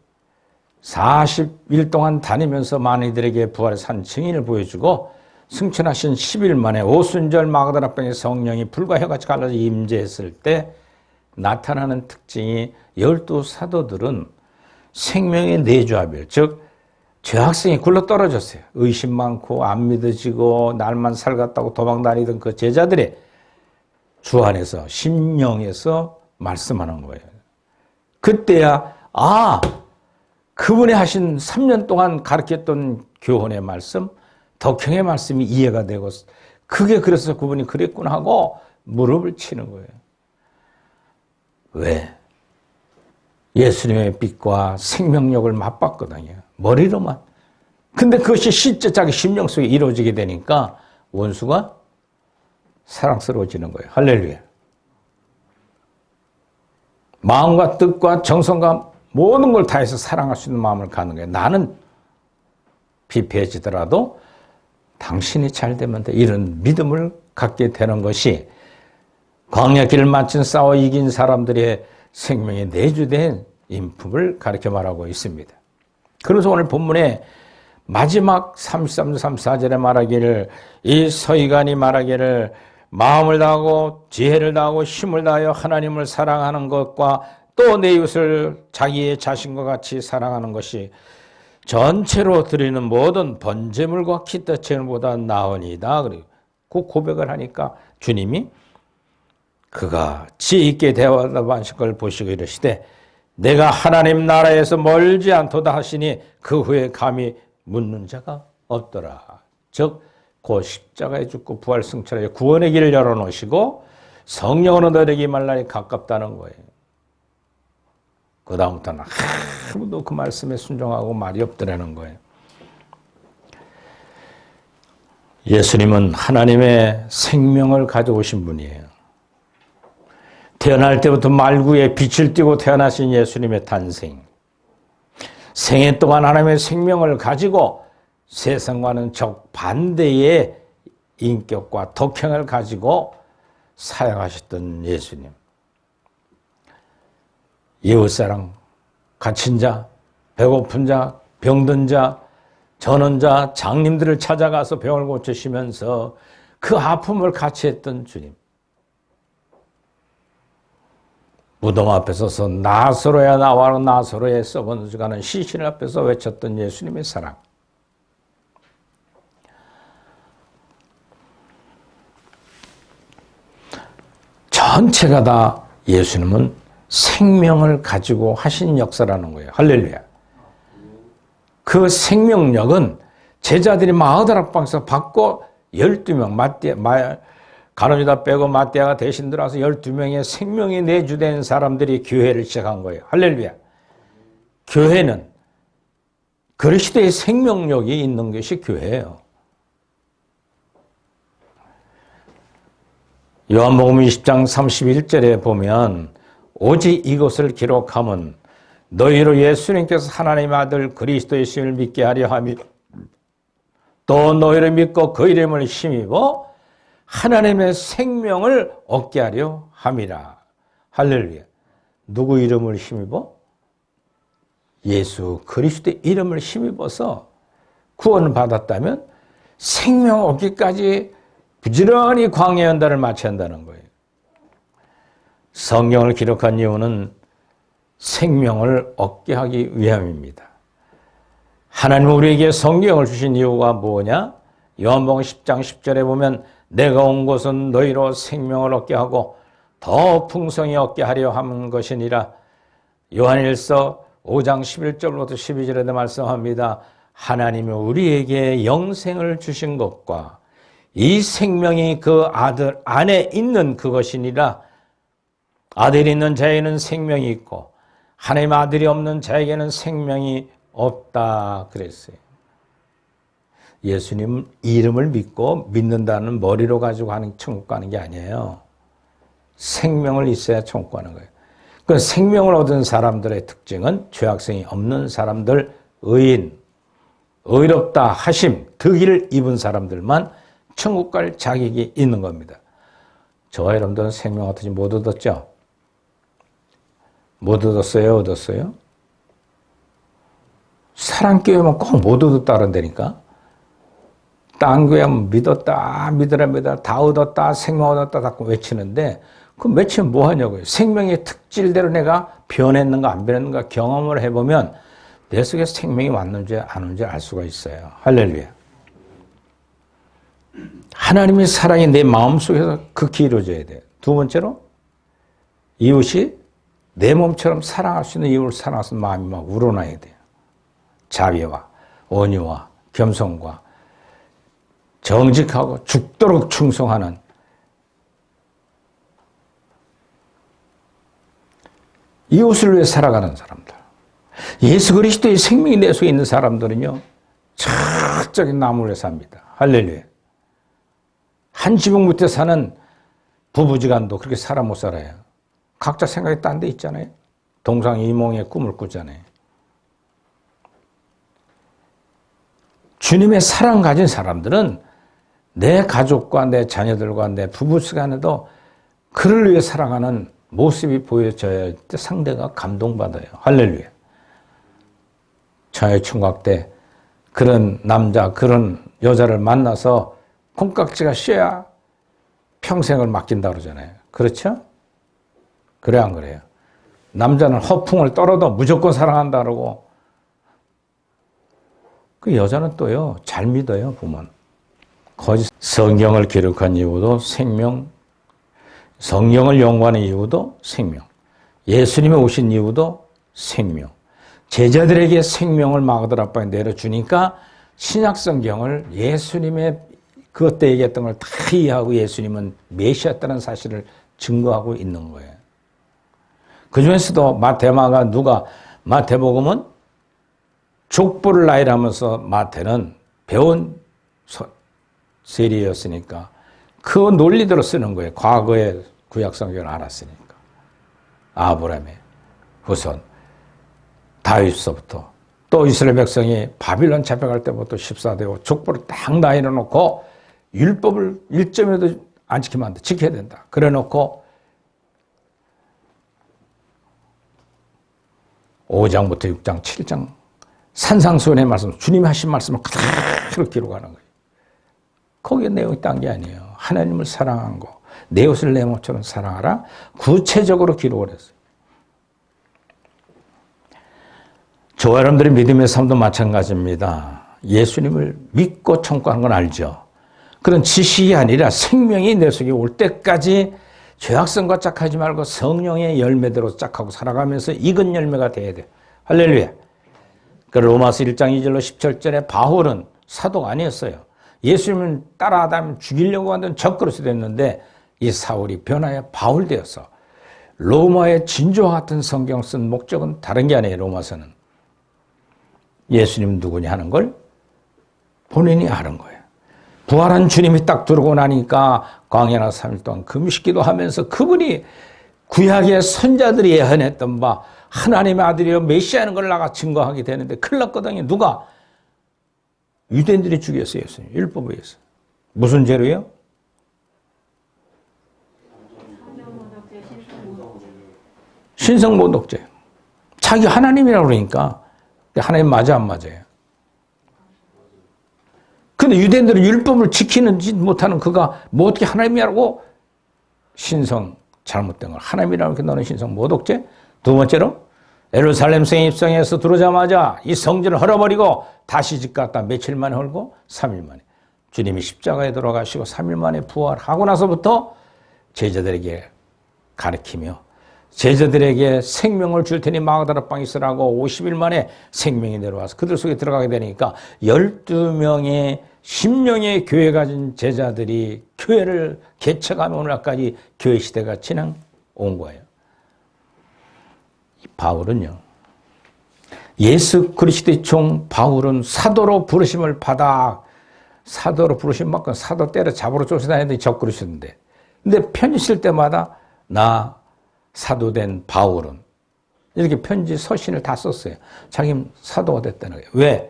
40일 동안 다니면서 많은 이들에게 부활의 산 증인을 보여주고 승천하신 10일 만에 오순절 마가다락방에 성령이 불과 혀같이 갈라져 임재했을 때 나타나는 특징이 12사도들은 생명의 내조합이에요. 즉 죄악성이 굴러떨어졌어요. 의심 많고 안 믿어지고 날만 살갔다고 도망다니던 그 제자들이 주 안에서 심령에서 말씀하는 거예요. 그때야 그분이 하신 3년 동안 가르쳤던 교훈의 말씀, 덕행의 말씀이 이해가 되고 그게 그래서 그분이 그랬구나 하고 무릎을 치는 거예요. 왜? 예수님의 빛과 생명력을 맛봤거든요. 머리로만. 근데 그것이 실제 자기 심령 속에 이루어지게 되니까 원수가 사랑스러워지는 거예요. 할렐루야. 마음과 뜻과 정성과 모든 걸 다해서 사랑할 수 있는 마음을 갖는 거예요. 나는 비패해지더라도 당신이 잘 되면 돼. 이런 믿음을 갖게 되는 것이 광야길을 마친 싸워 이긴 사람들의 생명에 내주된 인품을 가르쳐 말하고 있습니다. 그래서 오늘 본문에 마지막 33, 34절에 말하기를 이 서기관이 말하기를 마음을 다하고 지혜를 다하고 힘을 다하여 하나님을 사랑하는 것과 또 내 이웃을 자기의 자신과 같이 사랑하는 것이 전체로 드리는 모든 번제물과 기타 제물보다 나으니이다. 그리고 그 고백을 하니까 주님이 그가 지혜 있게 대화하신 걸 보시고 이르시되 내가 하나님 나라에서 멀지 않도다 하시니 그 후에 감히 묻는 자가 없더라. 즉 그 십자가에 죽고 부활 승천하여 구원의 길을 열어놓으시고 성령으로 너에게 말 날이 가깝다는 거예요. 그 다음부터는 아무도 그 말씀에 순종하고 말이 없더라는 거예요. 예수님은 하나님의 생명을 가져오신 분이에요. 태어날 때부터 말구에 빛을 띠고 태어나신 예수님의 탄생. 생애 동안 하나님의 생명을 가지고 세상과는 정반대의 인격과 덕행을 가지고 사역하셨던 예수님. 이웃사랑, 갇힌 자, 배고픈 자, 병든 자, 전원자, 장님들을 찾아가서 병을 고치시면서 그 아픔을 같이 했던 주님. 무덤 앞에 서서 나사로야 나와라 나사로에 썩어가는 시신 앞에서 외쳤던 예수님의 사랑. 전체가 다 예수님은 생명을 가지고 하신 역사라는 거예요. 할렐루야. 그 생명력은 제자들이 마가다락방에서 받고 12명, 가룟유다 빼고 마띠아가 대신 들어와서 12명의 생명이 내주된 사람들이 교회를 시작한 거예요. 할렐루야. 교회는 그리스도의 생명력이 있는 것이 교회예요. 요한복음 20장 31절에 보면 오직 이것을 기록함은 너희로 예수님께서 하나님의 아들 그리스도의 신을 믿게 하려 함이 또 너희를 믿고 그 이름을 힘입어 하나님의 생명을 얻게 하려 함이라. 할렐루야. 누구 이름을 힘입어? 예수 그리스도의 이름을 힘입어서 구원을 받았다면 생명 얻기까지 부지런히 광야 연단을 마쳐야 한다는 거예요. 성경을 기록한 이유는 생명을 얻게 하기 위함입니다. 하나님은 우리에게 성경을 주신 이유가 뭐냐? 요한복음 10장 10절에 보면 내가 온 것은 너희로 생명을 얻게 하고 더 풍성히 얻게 하려 하는 것이니라. 요한일서 5장 11절부터 12절에 말씀합니다. 하나님이 우리에게 영생을 주신 것과 이 생명이 그 아들 안에 있는 그것이니라. 아들이 있는 자에게는 생명이 있고 하나님 아들이 없는 자에게는 생명이 없다 그랬어요. 예수님 이름을 믿고 믿는다는 머리로 가지고 하는 천국 가는 게 아니에요. 생명을 있어야 천국 가는 거예요. 그 생명을 얻은 사람들의 특징은 죄악성이 없는 사람들, 의인, 의롭다 하심, 득의를 입은 사람들만 천국 갈 자격이 있는 겁니다. 저와 여러분들은 생명 어떻게 못 얻었죠? 못 얻었어요? 얻었어요? 사랑교회만 꼭 못 얻었다 그런다니까? 딴 교회 믿었다, 믿으라, 다 얻었다, 생명 얻었다, 자꾸 외치는데, 그럼 외치면 뭐 하냐고요? 생명의 특질대로 내가 변했는가, 안 변했는가 경험을 해보면 내 속에 생명이 왔는지 안 왔는지 알 수가 있어요. 할렐루야. 하나님의 사랑이 내 마음속에서 극히 이루어져야 돼요. 두 번째로, 이웃이 내 몸처럼 사랑할 수 있는 이웃을 사랑할 수 있는 마음이 막 우러나야 돼요. 자비와 온유와 겸손과 정직하고 죽도록 충성하는 이웃을 위해 살아가는 사람들. 예수 그리스도의 생명이 내 속에 있는 사람들은요, 철저하게 남을 위해 삽니다. 할렐루야. 한 지붕 밑에 사는 부부지간도 그렇게 살아 못 살아요. 각자 생각이 딴 데 있잖아요. 동상이몽의 꿈을 꾸잖아요. 주님의 사랑 가진 사람들은 내 가족과 내 자녀들과 내 부부지간에도 그를 위해 살아가는 모습이 보여져야 할 때 상대가 감동받아요. 할렐루야. 저의 총각 때 그런 남자, 그런 여자를 만나서 콩깍지가 씌어야 평생을 맡긴다 그러잖아요. 그렇죠? 그래 안 그래요? 남자는 허풍을 떨어도 무조건 사랑한다 그러고, 그 여자는 또요, 잘 믿어요, 보면. 거짓. 성경을 기록한 이유도 생명, 성경을 연구하는 이유도 생명, 예수님이 오신 이유도 생명, 제자들에게 생명을 마가들 아빠에 내려주니까 신약 성경을 예수님의 그때 얘기했던 걸 다 이해하고 예수님은 메시아였다는 사실을 증거하고 있는 거예요. 그 중에서도 마태마가 누가, 마태복음은 족보를 나열하면서 마태는 배운 세리였으니까 그 논리대로 쓰는 거예요. 과거의 구약 성경을 알았으니까. 아브라함의 후손, 다윗서부터 또 이스라엘 백성이 바빌론 잡혀갈 때부터 14대고 족보를 딱 나열해 놓고 율법을 1점이라도 안 지키면 안 돼. 지켜야 된다. 그래 놓고 5장부터 6장, 7장 산상수훈의 말씀, 주님이 하신 말씀을 그대로 기록하는 거예요. 거기에 내용이 딴 게 아니에요. 하나님을 사랑한 거, 내 옷을 내 몸처럼 사랑하라. 구체적으로 기록을 했어요. 저와 여러분들의 믿음의 삶도 마찬가지입니다. 예수님을 믿고 천국하는 건 알죠. 그런 지식이 아니라 생명이 내 속에 올 때까지 죄악성과 짝하지 말고 성령의 열매대로 짝하고 살아가면서 익은 열매가 돼야 돼요. 할렐루야. 그 로마서 1장 2절로 17절에 바울은 사도가 아니었어요. 예수님을 따라하다면 죽이려고 하던 적그릇이 됐는데 이 사울이 변하여 바울 되어서 로마의 진주와 같은 성경 쓴 목적은 다른 게 아니에요. 로마서는 예수님 누구냐 하는 걸 본인이 아는 거예요. 부활한 주님이 딱 들어오고 나니까 광야나 3일 동안 금식기도 하면서 그분이 구약의 선자들이 예언했던 바 하나님의 아들이여 메시아는 걸 나가 증거하게 되는데 큰일 났거든요. 누가? 유대인들이 죽였어요. 율법에 의해서. 무슨 죄로요? 신성모독죄. 자기 하나님이라고 그러니까 하나님 맞아 안 맞아요? 근데 유대인들은 율법을 지키는지 못하는 그가 뭐 어떻게 하나님이라고 신성 잘못된 걸 하나님이라고 너는 신성 모독죄. 두 번째로 예루살렘 성 입성에서 들어오자마자 이 성전을 헐어버리고 다시 집 갔다 며칠 만에 헐고 3일 만에 주님이 십자가에 돌아가시고 3일 만에 부활하고 나서부터 제자들에게 가르치며 제자들에게 생명을 줄 테니 마가다라 방에 있으라고 50일 만에 생명이 내려와서 그들 속에 들어가게 되니까 12명의 심령의 교회 가진 제자들이 교회를 개척하며 오늘날까지 교회 시대가 지난 온 거예요. 바울은요, 예수 그리스도의 종 바울은 사도로 부르심을 받아 사도로 부르심 만큼 사도 때려 잡으러 쫓아다니는데 적그러셨는데, 근데 편지 쓸 때마다 나 사도된 바울은 이렇게 편지 서신을 다 썼어요. 자기 사도가 됐다는 거예요. 왜?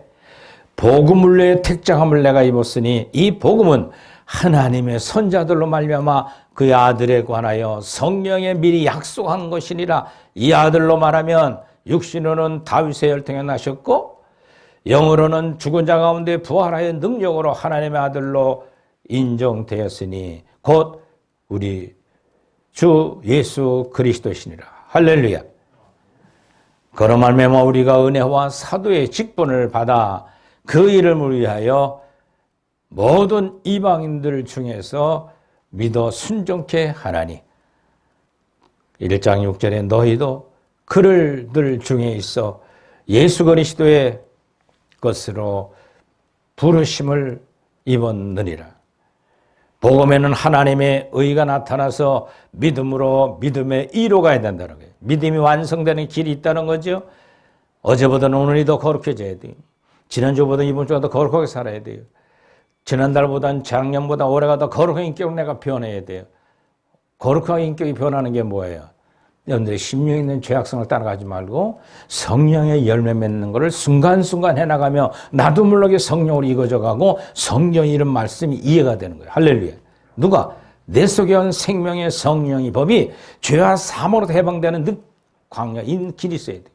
복음을 위해 택장함을 내가 입었으니 이 복음은 하나님의 선자들로 말미암아 그의 아들에 관하여 성령에 미리 약속한 것이니라. 이 아들로 말하면 육신으로는 다윗의 혈통에 나셨고 영으로는 죽은 자 가운데 부활하여 능력으로 하나님의 아들로 인정되었으니 곧 우리 주 예수 그리스도시니라. 할렐루야. 그로 말미암아 우리가 은혜와 사도의 직분을 받아 그 이름을 위하여 모든 이방인들 중에서 믿어 순종케 하나니. 1장 6절에 너희도 그들들 중에 있어 예수 그리스도의 것으로 부르심을 입었느니라. 복음에는 하나님의 의가 나타나서 믿음으로 믿음의 이로 가야 된다는 거예요. 믿음이 완성되는 길이 있다는 거죠. 어제보다는 오늘이 더 거룩해져야 돼요. 지난주보다 이번 주가 더 거룩하게 살아야 돼요. 지난달보다는 작년보다 올해가 더 거룩한 인격으로 내가 변해야 돼요. 거룩한 인격이 변하는 게 뭐예요? 여러분들의 심령에 있는 죄악성을 따라가지 말고 성령의 열매 맺는 것을 순간순간 해나가며 나도 모르게 성령으로 익어져가고 성경 이름 말씀이 이해가 되는 거예요. 할렐루야. 누가? 내 속에 온 생명의 성령의 법이 죄와 사망으로 해방되는 광야인 길이 있어야 돼요.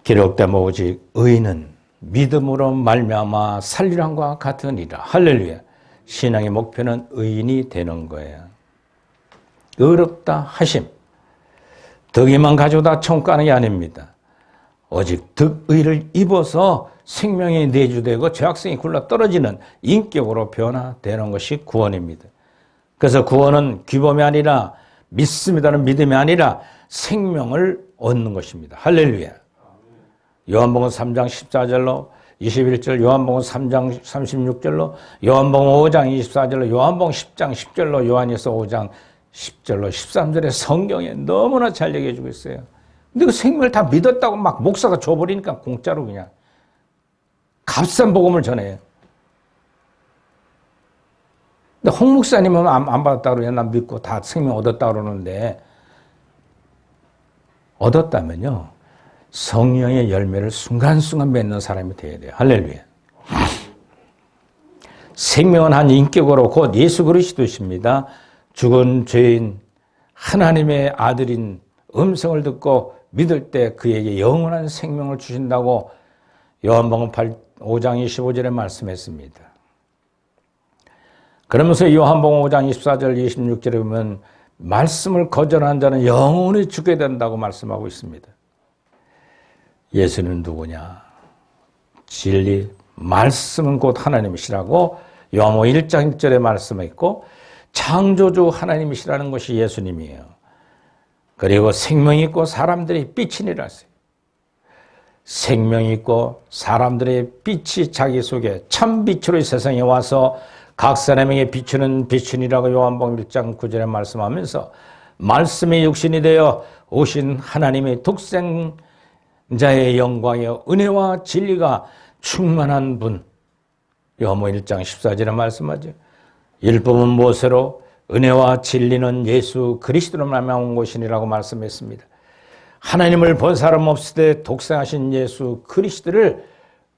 기록되면 오직 의인은 믿음으로 말미암아 살리람과 같으니라. 할렐루야. 신앙의 목표는 의인이 되는 거예요. 의롭다 하심. 덕이만 가지고 다 천국 가는 게 아닙니다. 오직 덕의를 입어서 생명이 내주되고 죄악성이 굴러 떨어지는 인격으로 변화되는 것이 구원입니다. 그래서 구원은 규범이 아니라 믿습니다는 믿음이 아니라 생명을 얻는 것입니다. 할렐루야. 요한복음 3장 14절로 21절, 요한복음 3장 36절로, 요한복음 5장 24절로, 요한복음 10장 10절로, 요한일서 5장 10절로 13절에 성경에 너무나 잘 얘기해 주고 있어요. 근데 그 생명을 다 믿었다고 막 목사가 줘버리니까 공짜로 그냥 값싼 복음을 전해요. 근데 홍 목사님은 안 받았다 그러냐, 난 믿고 다 생명 얻었다 그러는데, 얻었다면요 성령의 열매를 순간순간 맺는 사람이 되어야 돼요. 할렐루야. 생명은 한 인격으로 곧 예수 그리스도십니다. 죽은 죄인 하나님의 아들인 음성을 듣고 믿을 때 그에게 영원한 생명을 주신다고 요한복음 5장 25절에 말씀했습니다. 그러면서 요한복음 5장 24절 26절에 보면 말씀을 거절한 자는 영원히 죽게 된다고 말씀하고 있습니다. 예수는 누구냐? 진리, 말씀은 곧 하나님이시라고 요한복음 1장 1절에 말씀했고, 창조주 하나님이시라는 것이 예수님이에요. 그리고 생명이 있고 사람들의 빛이니라 했어요. 생명이 있고 사람들의 빛이 자기 속에 참 빛으로 이 세상에 와서 각 사람에게 비추는 빛이니라고 요한복음 1장 9절에 말씀하면서 말씀의 육신이 되어 오신 하나님의 독생자의 영광이요 은혜와 진리가 충만한 분, 요한복음 1장 14절에 말씀하죠. 율법은 모세로 은혜와 진리는 예수 그리스도로 말미암은 것이니라고 말씀했습니다. 하나님을 본 사람 없을 때 독생하신 예수 그리스도를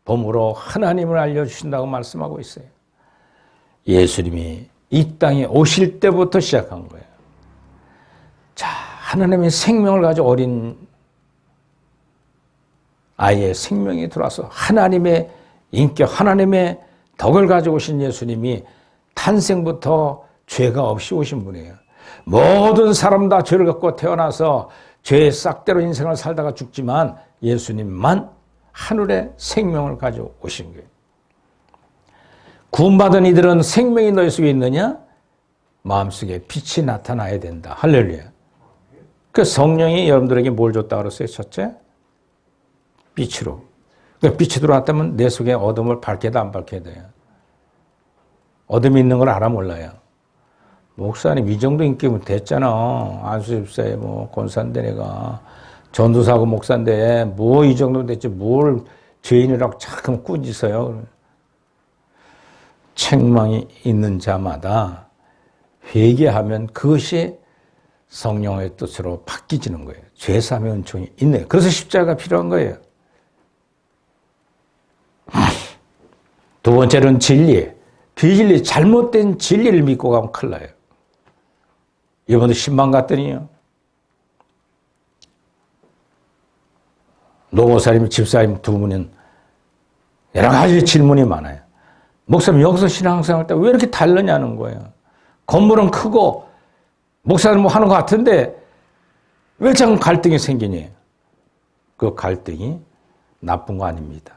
봄으로 하나님을 알려주신다고 말씀하고 있어요. 예수님이 이 땅에 오실 때부터 시작한 거예요. 자, 하나님의 생명을 가지고 어린 아이의 생명이 들어와서 하나님의 인격, 하나님의 덕을 가지고 오신 예수님이 탄생부터 죄가 없이 오신 분이에요. 모든 사람 다 죄를 갖고 태어나서 죄의 싹대로 인생을 살다가 죽지만 예수님만 하늘의 생명을 가지고 오신 거예요. 구원받은 이들은 생명이 너희 속에 있느냐? 마음속에 빛이 나타나야 된다. 할렐루야. 그 성령이 여러분들에게 뭘 줬다 그랬어요? 첫째? 빛으로. 그러니까 빛이 들어왔다면 내 속에 어둠을 밝혀야 돼, 안 밝혀야 돼요? 어둠이 있는 걸 알아, 몰라요? 목사님, 이 정도 인기면 됐잖아. 안수집사에 뭐, 권사인데 내가. 전도사고 목사인데, 뭐 이 정도면 됐지. 뭘 죄인이라고 자꾸 꾸짖어요. 책망이 있는 자마다 회개하면 그것이 성령의 뜻으로 바뀌지는 거예요. 죄사함의 은총이 있네요. 그래서 십자가가 필요한 거예요. 두 번째는 진리. 비진리, 잘못된 진리를 믿고 가면 큰일 나요. 이번에 신방 갔더니요. 노모사님, 집사님 두 분은 여러 가지 질문이 많아요. 목사님, 여기서 신앙생활 때 왜 이렇게 다르냐는 거예요. 건물은 크고, 목사님 뭐 하는 것 같은데, 왜 자꾸 갈등이 생기니? 그 갈등이 나쁜 거 아닙니다.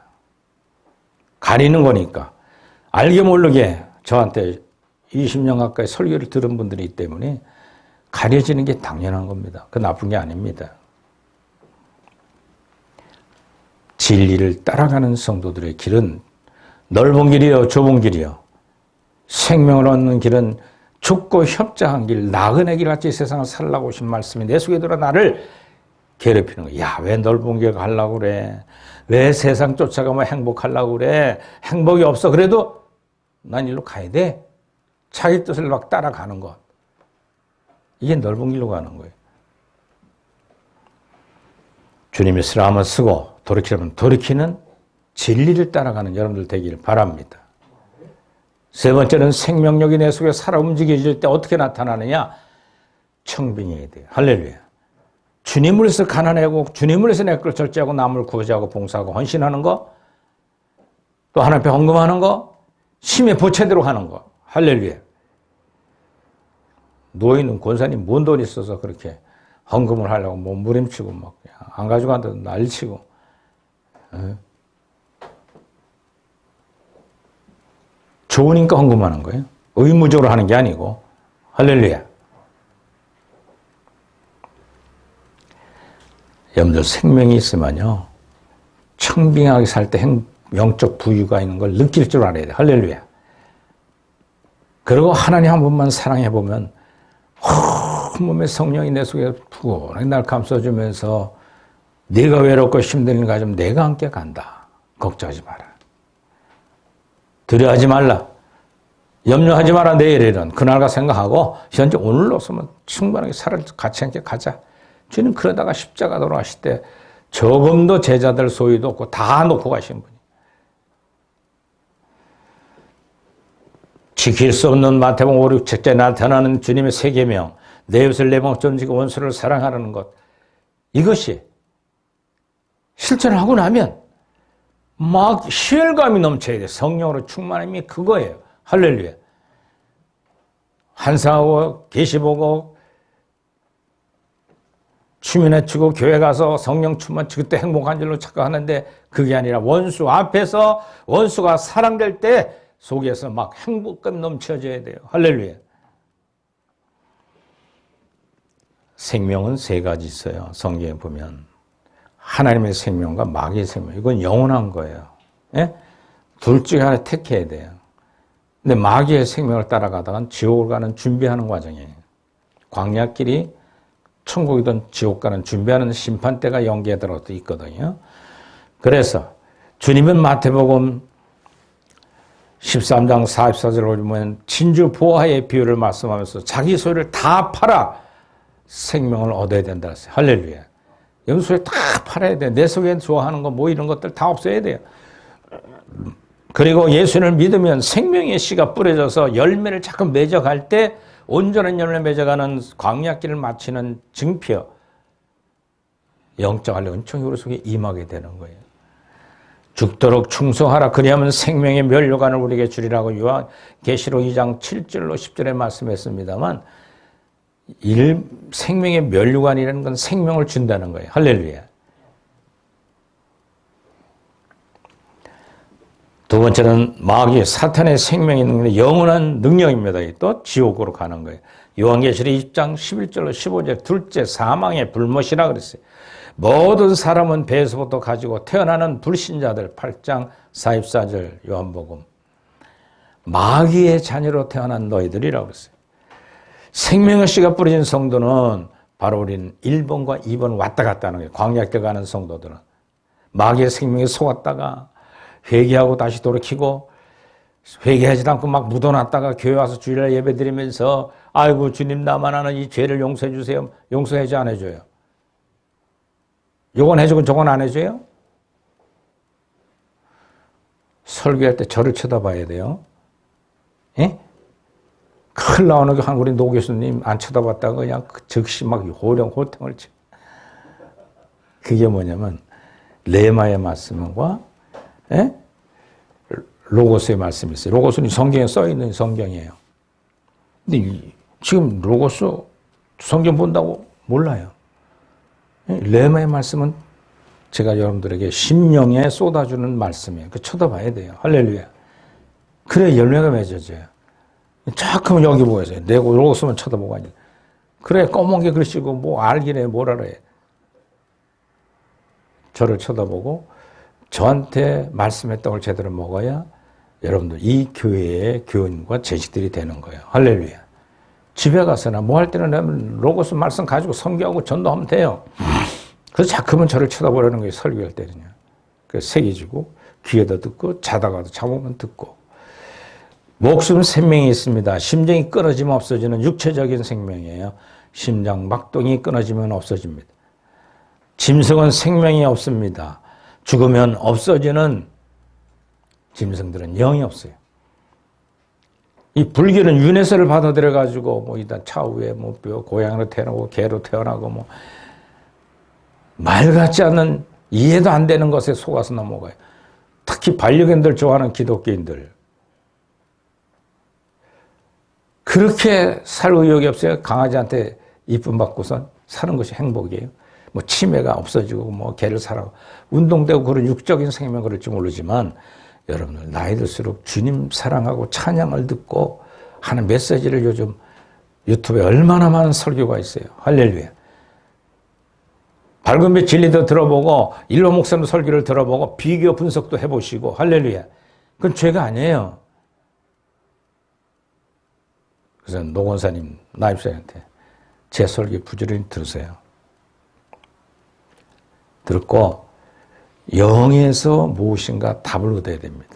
가리는 거니까. 알게 모르게 저한테 20년 가까이 설교를 들은 분들이 있기 때문에 가려지는 게 당연한 겁니다. 그 나쁜 게 아닙니다. 진리를 따라가는 성도들의 길은 넓은 길이요, 좁은 길이요. 생명을 얻는 길은 죽고 협자한 길, 나그네 길 같이 세상을 살라고 오신 말씀이 내 속에 들어 나를 괴롭히는 거야. 야, 왜 넓은 길 가려고 그래? 왜 세상 쫓아가면 행복하려고 그래? 행복이 없어. 그래도 난 일로 가야 돼. 자기 뜻을 막 따라가는 것. 이게 넓은 길로 가는 거예요. 주님이 쓰라면 쓰고 돌이키려면 돌이키는 진리를 따라가는 여러분들 되기를 바랍니다. 세 번째는 생명력이 내 속에 살아 움직여질 때 어떻게 나타나느냐? 청빙해야 돼요. 할렐루야. 주님을 위해서 가난하고 주님을 위해서 내 걸 절제하고 남을 구제하고 봉사하고 헌신하는 거, 또 하나님 앞에 헌금하는 거, 심의 보채대로 하는 거. 할렐루야. 누워있는 권사님 뭔 돈 있어서 그렇게 헌금을 하려고 뭐 무림치고 막 안 가지고 간다고 난리치고. 좋으니까 헌금하는 거예요. 의무적으로 하는 게 아니고. 할렐루야. 여러분들 생명이 있으면요. 청빙하게 살 때 영적 부유가 있는 걸 느낄 줄 알아야 돼요. 할렐루야. 그리고 하나님 한 분만 사랑해보면 온몸의 성령이 내 속에 푸근하게 날 감싸주면서 네가 외롭고 힘든가 좀 내가 함께 간다. 걱정하지 마라. 두려워하지 말라. 염려하지 마라. 내일이란 그날과 생각하고 현재 오늘로서만 충분하게 살을 같이 함께 가자. 주님 그러다가 십자가 돌아가실 때 조금도 제자들 소유도 없고 다 놓고 가신 분이. 지킬 수 없는 마태복음 5, 6책에 나타나는 주님의 세 계명, 내 이웃을 내 몸처럼 지키고 원수를 사랑하라는 것. 이것이 실천을 하고 나면 막 희열감이 넘쳐야 돼. 성령으로 충만함이 그거예요. 할렐루야. 한상하고 계시 보고 추면회 치고 교회 가서 성령 충만 그때 행복한 줄로 착각하는데 그게 아니라 원수 앞에서 원수가 사랑될 때 속에서 막 행복감 넘쳐져야 돼요. 할렐루야. 생명은 세 가지 있어요. 성경에 보면 하나님의 생명과 마귀의 생명. 이건 영원한 거예요. 예? 둘 중에 하나 택해야 돼요. 근데 마귀의 생명을 따라가다가 지옥을 가는 준비하는 과정이에요. 광야길이 천국이든 지옥 가는 준비하는 심판대가 연기에 들어도 있거든요. 그래서 주님은 마태복음 13장 44절을 보면 진주 보화의 비유를 말씀하면서 자기 소유를 다 팔아 생명을 얻어야 된다 했어요. 할렐루야. 여러분 소유 다 팔아야 돼. 내 속에 좋아하는 거 뭐 이런 것들 다 없어야 돼요. 그리고 예수를 믿으면 생명의 씨가 뿌려져서 열매를 자꾸 맺어갈 때 온전한 열매 맺어가는 광야길을 마치는 증표, 영적 은총이 우리 속에 임하게 되는 거예요. 죽도록 충성하라. 그리하면 생명의 면류관을 우리에게 주리라고 계시록 2장 7절로 10절에 말씀했습니다만 생명의 면류관이라는 건 생명을 준다는 거예요. 할렐루야. 두 번째는 마귀 사탄의 생명이 있는 영원한 능력입니다. 또 지옥으로 가는 거예요. 요한계시록 20장 11절로 15절 둘째 사망의 불못이라 그랬어요. 모든 사람은 배에서부터 가지고 태어나는 불신자들 8장 44절 요한복음. 마귀의 자녀로 태어난 너희들이라고 그랬어요. 생명의 씨가 뿌려진 성도는 바로 우리는 1번과 2번 왔다 갔다 하는 거예요. 광야길 가는 성도들은. 마귀의 생명에 속았다가 회개하고 다시 돌이키고 회개하지도 않고 막 묻어놨다가 교회 와서 주일날 예배 드리면서 아이고 주님 나만 하는 이 죄를 용서해 주세요. 용서해줘 안 해줘요? 요건 해주고 저건 안 해줘요? 설교할 때 저를 쳐다봐야 돼요. 예? 큰일 나오는 게 한 우리 노 교수님 안 쳐다봤다가 그냥 즉시 막 호령호탕을 쳐. 그게 뭐냐면 레마의 말씀과 예? 로고스의 말씀이 있어요. 로고스는 성경에 써있는 성경이에요. 근데 지금 로고스 성경 본다고 몰라요. 레마의 말씀은 제가 여러분들에게 심령에 쏟아주는 말씀이에요. 그 쳐다봐야 돼요. 할렐루야. 그래 열매가 맺어져요. 자꾸만 여기 보여서 내 로고스만 쳐다보고 아니. 그래 검은 게 글씨고 뭐 알기래 뭘 알아요. 저를 쳐다보고 저한테 말씀의 떡을 제대로 먹어야 여러분들 이 교회의 교인과 재직들이 되는 거예요. 할렐루야. 집에 가서나 뭐 할 때는 로고스 말씀 가지고 선교하고 전도하면 돼요. 그래서 자꾸만 저를 쳐다보라는 거예요. 설교할 때는요. 그래서 새겨지고 귀에다 듣고 자다가도 잠오면 듣고. 목숨은 생명이 있습니다. 심장이 끊어지면 없어지는 육체적인 생명이에요. 심장 막동이 끊어지면 없어집니다. 짐승은 생명이 없습니다. 죽으면 없어지는 짐승들은 영이 없어요. 이 불교는 윤회설을 받아들여 가지고 뭐 일단 차후에 뭐 고양이로 태어나고 개로 태어나고 뭐 말 같지 않는 이해도 안 되는 것에 속아서 넘어가요. 특히 반려견들 좋아하는 기독교인들 그렇게 살 의욕이 없어요. 강아지한테 이쁨 받고선 사는 것이 행복이에요. 뭐 치매가 없어지고 뭐 개를 사라고 운동되고 그런 육적인 생명을 그럴지 모르지만 여러분들 나이 들수록 주님 사랑하고 찬양을 듣고 하는 메시지를 요즘 유튜브에 얼마나 많은 설교가 있어요. 할렐루야. 밝은 빛 진리도 들어보고 일로 목사님 설교를 들어보고 비교 분석도 해보시고 할렐루야. 그건 죄가 아니에요. 그래서 노 권사님 나입사님한테 제 설교 부지런히 들으세요. 듣고 영에서 무엇인가 답을 얻어야 됩니다.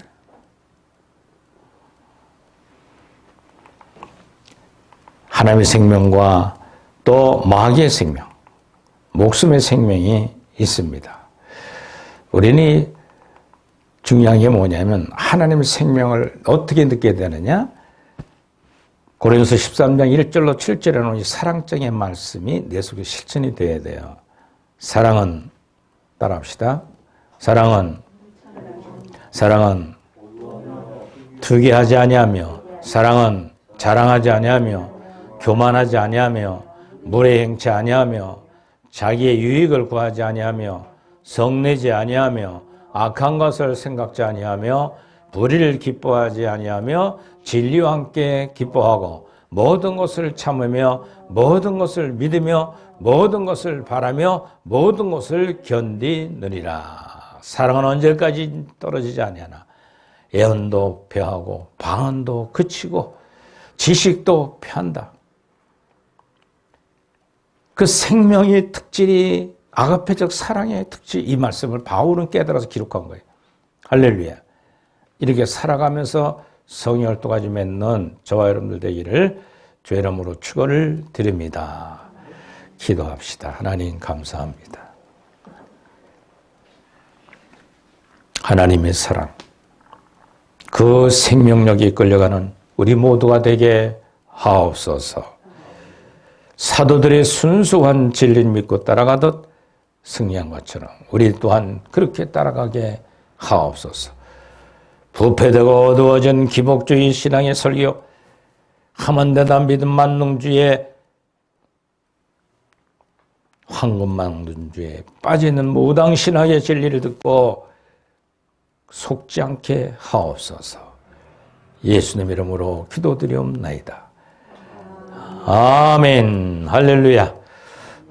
하나님의 생명과 또 마귀의 생명, 목숨의 생명이 있습니다. 우리는 중요한 게 뭐냐면 하나님의 생명을 어떻게 느끼게 되느냐? 고린도서 13장 1절로 7절에 나오는 이 사랑장의 말씀이 내 속에 실천이 돼야 돼요. 사랑은 따라합시다. 사랑은 투기하지 아니하며 사랑은 자랑하지 아니하며 교만하지 아니하며 물에 행치 아니하며 자기의 유익을 구하지 아니하며 성내지 아니하며 악한 것을 생각지 아니하며 불의를 기뻐하지 아니하며 진리와 함께 기뻐하고 모든 것을 참으며 모든 것을 믿으며 모든 것을 바라며 모든 것을 견디느니라. 사랑은 언제까지 떨어지지 아니하나 애언도 배하고 방언도 그치고 지식도 편다. 그 생명의 특질이 아가페적 사랑의 특질, 이 말씀을 바울은 깨달아서 기록한 거예요. 할렐루야. 이렇게 살아가면서 성혈도까지 맺는 저와 여러분들 되기를 주의 이름으로 축원을 드립니다. 기도합시다. 하나님 감사합니다. 하나님의 사랑, 그 생명력이 끌려가는 우리 모두가 되게 하옵소서. 사도들의 순수한 진리를 믿고 따라가듯 승리한 것처럼 우리 또한 그렇게 따라가게 하옵소서. 부패되고 어두워진 기복주의 신앙의 설교, 하만대다 믿음 만능주의 황금만능주의에 빠지는 무당신학의 진리를 듣고 속지 않게 하옵소서. 예수님 이름으로 기도드리옵나이다. 아멘. 할렐루야.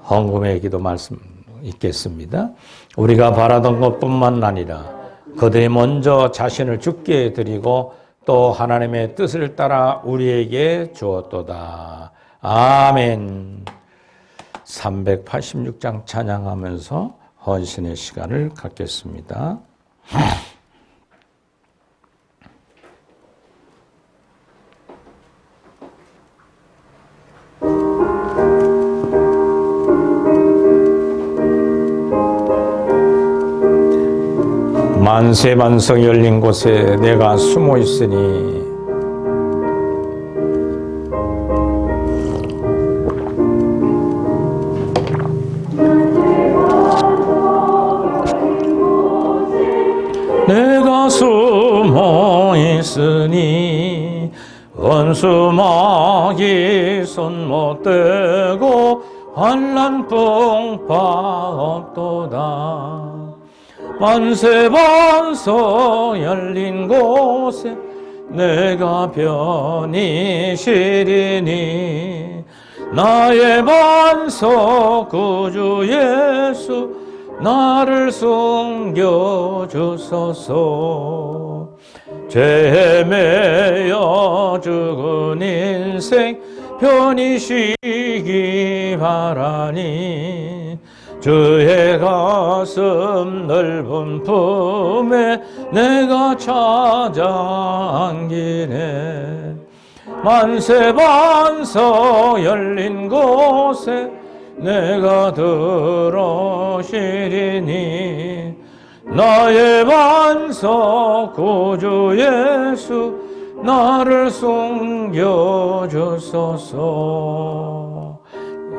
헌금의 기도 말씀 있겠습니다. 우리가 바라던 것뿐만 아니라 그들이 먼저 자신을 주께 드리고 또 하나님의 뜻을 따라 우리에게 주었도다. 아멘. 386장 찬양하면서 헌신의 시간을 갖겠습니다. 만세 반석 열린 곳에 내가 숨어 있으니 내가 숨어 있으니 원수마귀 손 못 대고 환난 풍파 없도다. 만세 반석 열린 곳에 내가 편히 쉬리니 나의 반석 구주 예수 나를 숨겨주소서. 죄에 매여 죽은 인생 편히 쉬기 바라니 주의 가슴 넓은 품에 내가 찾아 안기네. 만세 반석 열린 곳에 내가 들어 쉬리니 나의 반석 구주 예수 나를 숨겨주소서.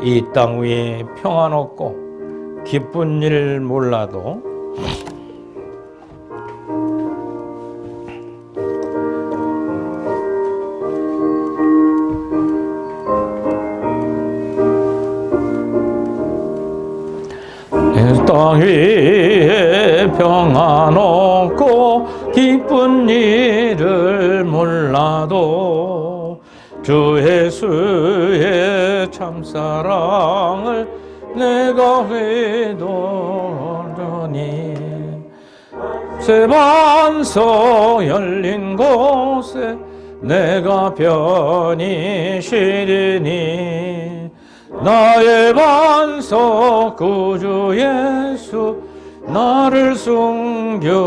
이 땅 위에 평안 없고 기쁜 일 몰라도 땅 위에 평안 없고 기쁜 일을 몰라도 주 예수의 참사랑을 내가 회도하니 새 반석 열린 곳에 내가 편히 쉬리니 나의 반석 구주 예수 나를 숨겨주소서.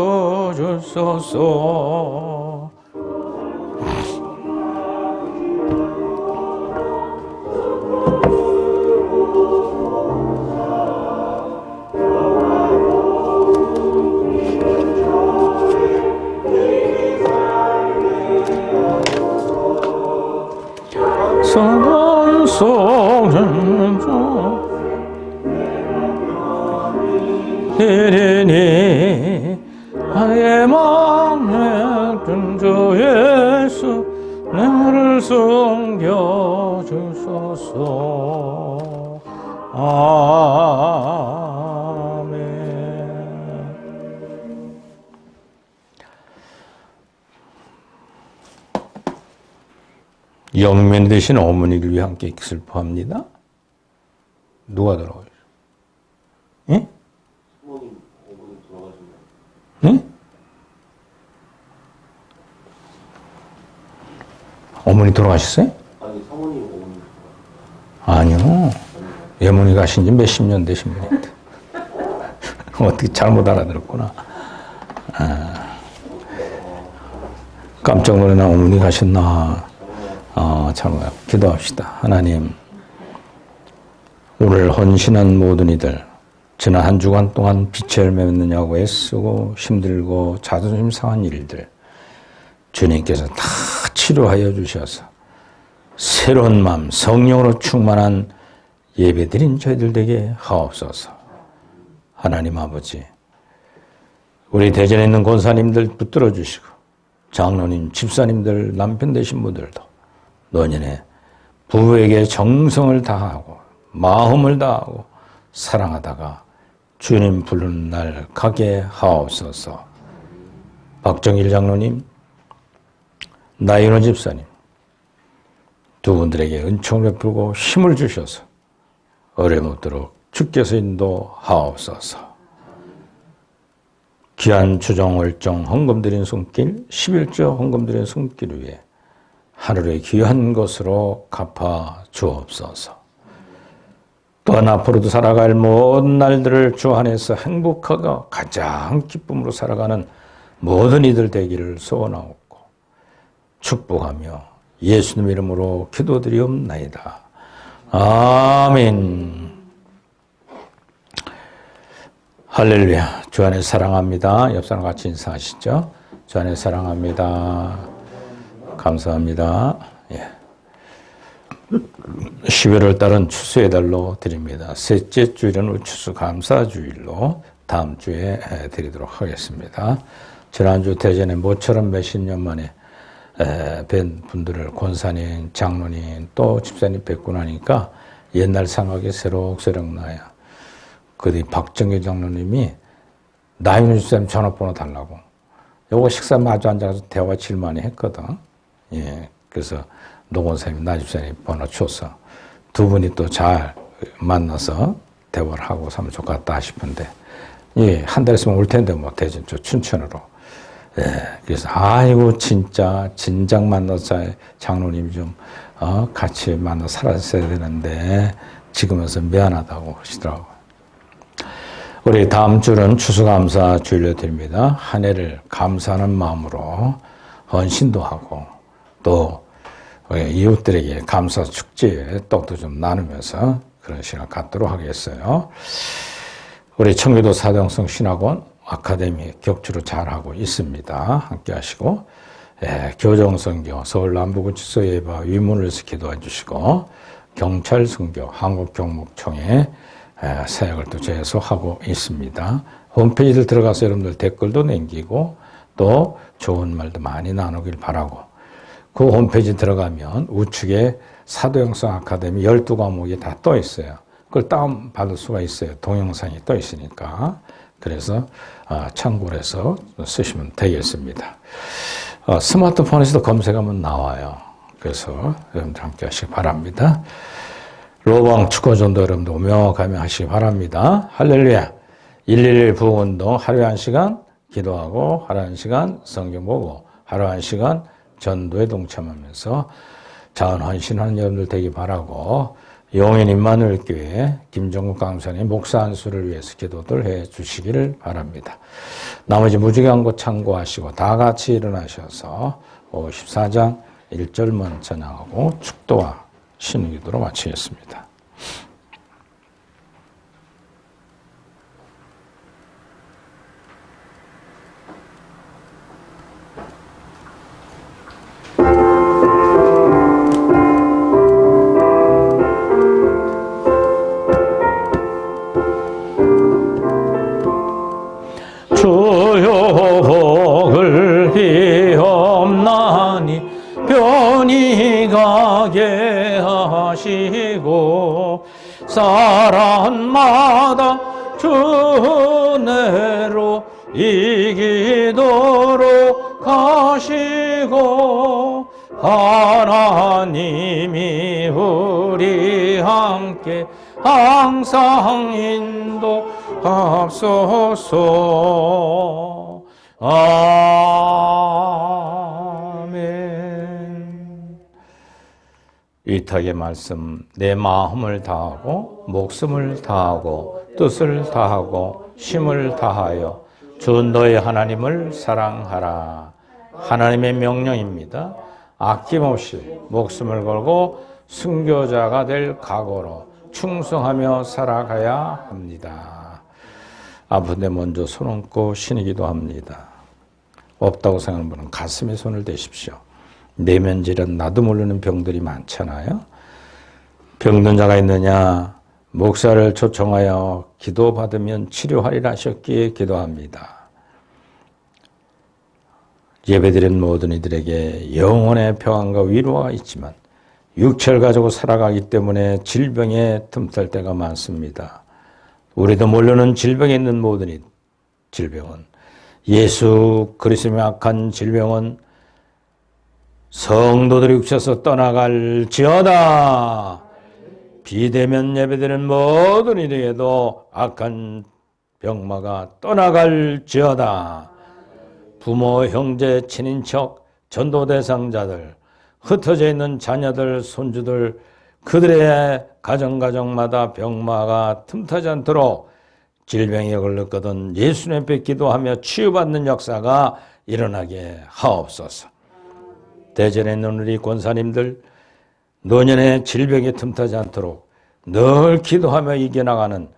이리니 나의 마음에 든 주 예수 나를 숨겨주소서. 아멘. 영면 되신 어머니를 위해 함께 슬퍼합니다. 누가 돌아가셨어요? 응? 어머님 돌아가셨나요? 응? 어머니 돌아가셨어요? 아니 사모님 어머님 아니요. 예문이 가신 지 몇십 년 되신 분인데. 어떻게 잘못 알아들었구나. 깜짝 놀라나 어머니 가셨나. 참 기도합시다. 하나님, 오늘 헌신한 모든 이들 지난 한 주간 동안 빛을 맺느냐고 애쓰고 힘들고 자존심 상한 일들 주님께서 다 치료하여 주셔서 새로운 마음 성령으로 충만한 예배드린 저희들 되게 하옵소서. 하나님 아버지, 우리 대전에 있는 권사님들 붙들어 주시고 장로님, 집사님들, 남편 되신 분들도 노년에 부부에게 정성을 다하고 마음을 다하고 사랑하다가 주님 부르는 날 가게 하옵소서. 박정일 장로님, 나인호 집사님 두 분들에게 은총을 베풀고 힘을 주셔서 어려움없도록 주께서 인도하옵소서. 귀한 주정월정 헌금드린 손길, 11조 헌금드린 손길 위에 하루의 귀한 것으로 갚아 주옵소서. 또한 앞으로도 살아갈 모든 날들을 주 안에서 행복하고 가장 기쁨으로 살아가는 모든 이들 되기를 소원하옵고 축복하며 예수님 이름으로 기도드리옵나이다. 아멘. 할렐루야. 주 안에 사랑합니다. 옆 사람 같이 인사하시죠. 주 안에 사랑합니다. 감사합니다. 예. 11월 달은 추수의 달로 드립니다. 셋째 주일은 추수 감사 주일로 다음 주에 드리도록 하겠습니다. 지난주 대전에 모처럼 몇십 년 만에 뵌 분들을 권사님, 장로님, 또 집사님 뵙고 나니까 옛날 생각이 새록새록 나요. 그뒤 박정희 장로님이 나인호 집사님 전화번호 달라고. 요거 식사 마주 앉아서 대화 제일 많이 했거든. 예. 그래서 노 권사님, 나 집사님 번호 줬어. 두 분이 또 잘 만나서 대화를 하고 사면 좋겠다 싶은데, 예, 한 달 있으면 올 텐데, 뭐, 대전 쪽 춘천으로. 예. 그래서, 아이고, 진짜, 진작 만나서 장로님 좀, 같이 만나 살았어야 되는데, 지금에서 미안하다고 하시더라고요. 우리 다음 주는 추수감사 주일로 드립니다. 한 해를 감사하는 마음으로 헌신도 하고 또 이웃들에게 감사 축제에 떡도 좀 나누면서 그런 시간 갖도록 하겠어요. 우리 청교도 사도영성 신학원 아카데미 격주로 잘하고 있습니다. 함께 하시고 교정선교 서울 남부구치소 예바 위문을 위해서 기도해 주시고 경찰선교 한국경목청에 사역을 또 계속하고 있습니다. 홈페이지를 들어가서 여러분들 댓글도 남기고 또 좋은 말도 많이 나누길 바라고 그 홈페이지 들어가면 우측에 사도영성 아카데미 12과목이 다 떠 있어요. 그걸 다운받을 수가 있어요. 동영상이 떠 있으니까. 그래서 참고를 해서 쓰시면 되겠습니다. 스마트폰에서도 검색하면 나와요. 그래서 여러분들 함께 하시기 바랍니다. 로방 축구전도 여러분들 오며 가며 하시기 바랍니다. 할렐루야. 111 부흥운동 하루에 1시간 기도하고 하루에 1시간 성경 보고 하루에 1시간 전도에 동참하면서 자원 헌신하는 여러분들 되기 바라고 용인 임마누엘교회 김정국 강사님 목사 안수를 위해서 기도들 해 주시기를 바랍니다. 나머지 무지개한 것 참고하시고 다 같이 일어나셔서 54장 1절만 전하고 축도와 신기도로 마치겠습니다. 주여 복을 비옵나니 편히 가게 하시고 사람마다 주 은혜로 이기도록 하시고 하나님이 우리 함께 항상 인도하소서. 아멘. 위탁의 말씀, 내 마음을 다하고 목숨을 다하고 뜻을 다하고 힘을 다하여 주 너의 하나님을 사랑하라. 하나님의 명령입니다. 아낌없이 목숨을 걸고 순교자가 될 각오로 충성하며 살아가야 합니다. 아픈데 먼저 손 얹고 신이기도 합니다. 없다고 생각하는 분은 가슴에 손을 대십시오. 내면질환 나도 모르는 병들이 많잖아요. 병든 자가 있느냐? 목사를 초청하여 기도받으면 치료하리라 하셨기에 기도합니다. 예배드린 모든 이들에게 영혼의 평안과 위로가 있지만 육체를 가지고 살아가기 때문에 질병에 틈탈 때가 많습니다. 우리도 모르는 질병에 있는 모든 질병은 예수 그리스도의 악한 질병은 성도들이 육체에서 떠나갈지어다. 비대면 예배드리는 모든 이들에게도 악한 병마가 떠나갈지어다. 부모, 형제, 친인척, 전도 대상자들, 흩어져 있는 자녀들, 손주들, 그들의 가정마다 병마가 틈타지 않도록 질병에 걸렸거든 예수님 앞에 기도하며 치유받는 역사가 일어나게 하옵소서. 대전에 있는 우리 권사님들, 노년의 질병에 틈타지 않도록 늘 기도하며 이겨나가는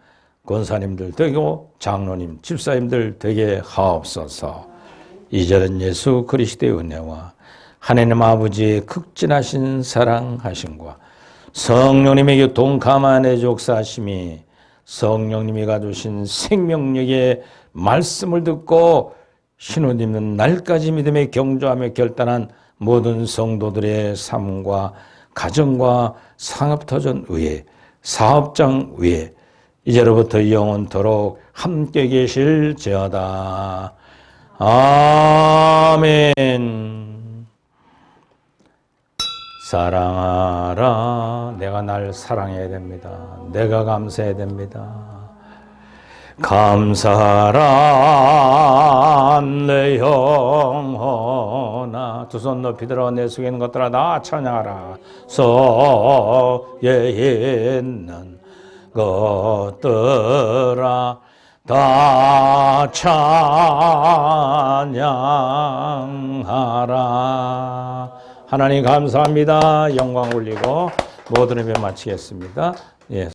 권사님들 되고 장로님, 집사님들 되게 하옵소서. 이제는 예수 그리스도의 은혜와 하나님 아버지의 극진하신 사랑하심과 성령님에게 동감한 애족사하심이 성령님이 가주신 생명력의 말씀을 듣고 신옷 입는 날까지 믿음에 경주하며 결단한 모든 성도들의 삶과 가정과 상업터전 위에 사업장 위에 이제로부터 영원토록 함께 계실지어다. 아멘. 사랑하라. 내가 날 사랑해야 됩니다. 내가 감사해야 됩니다. 감사하라 내 영혼아. 두 손 높이 들어 내 속에 있는 것들아 다 찬양하라. 속에 있는 것들아 다 찬양하라. 하나님 감사합니다. 영광 올리고 모든 예배 마치겠습니다. 예.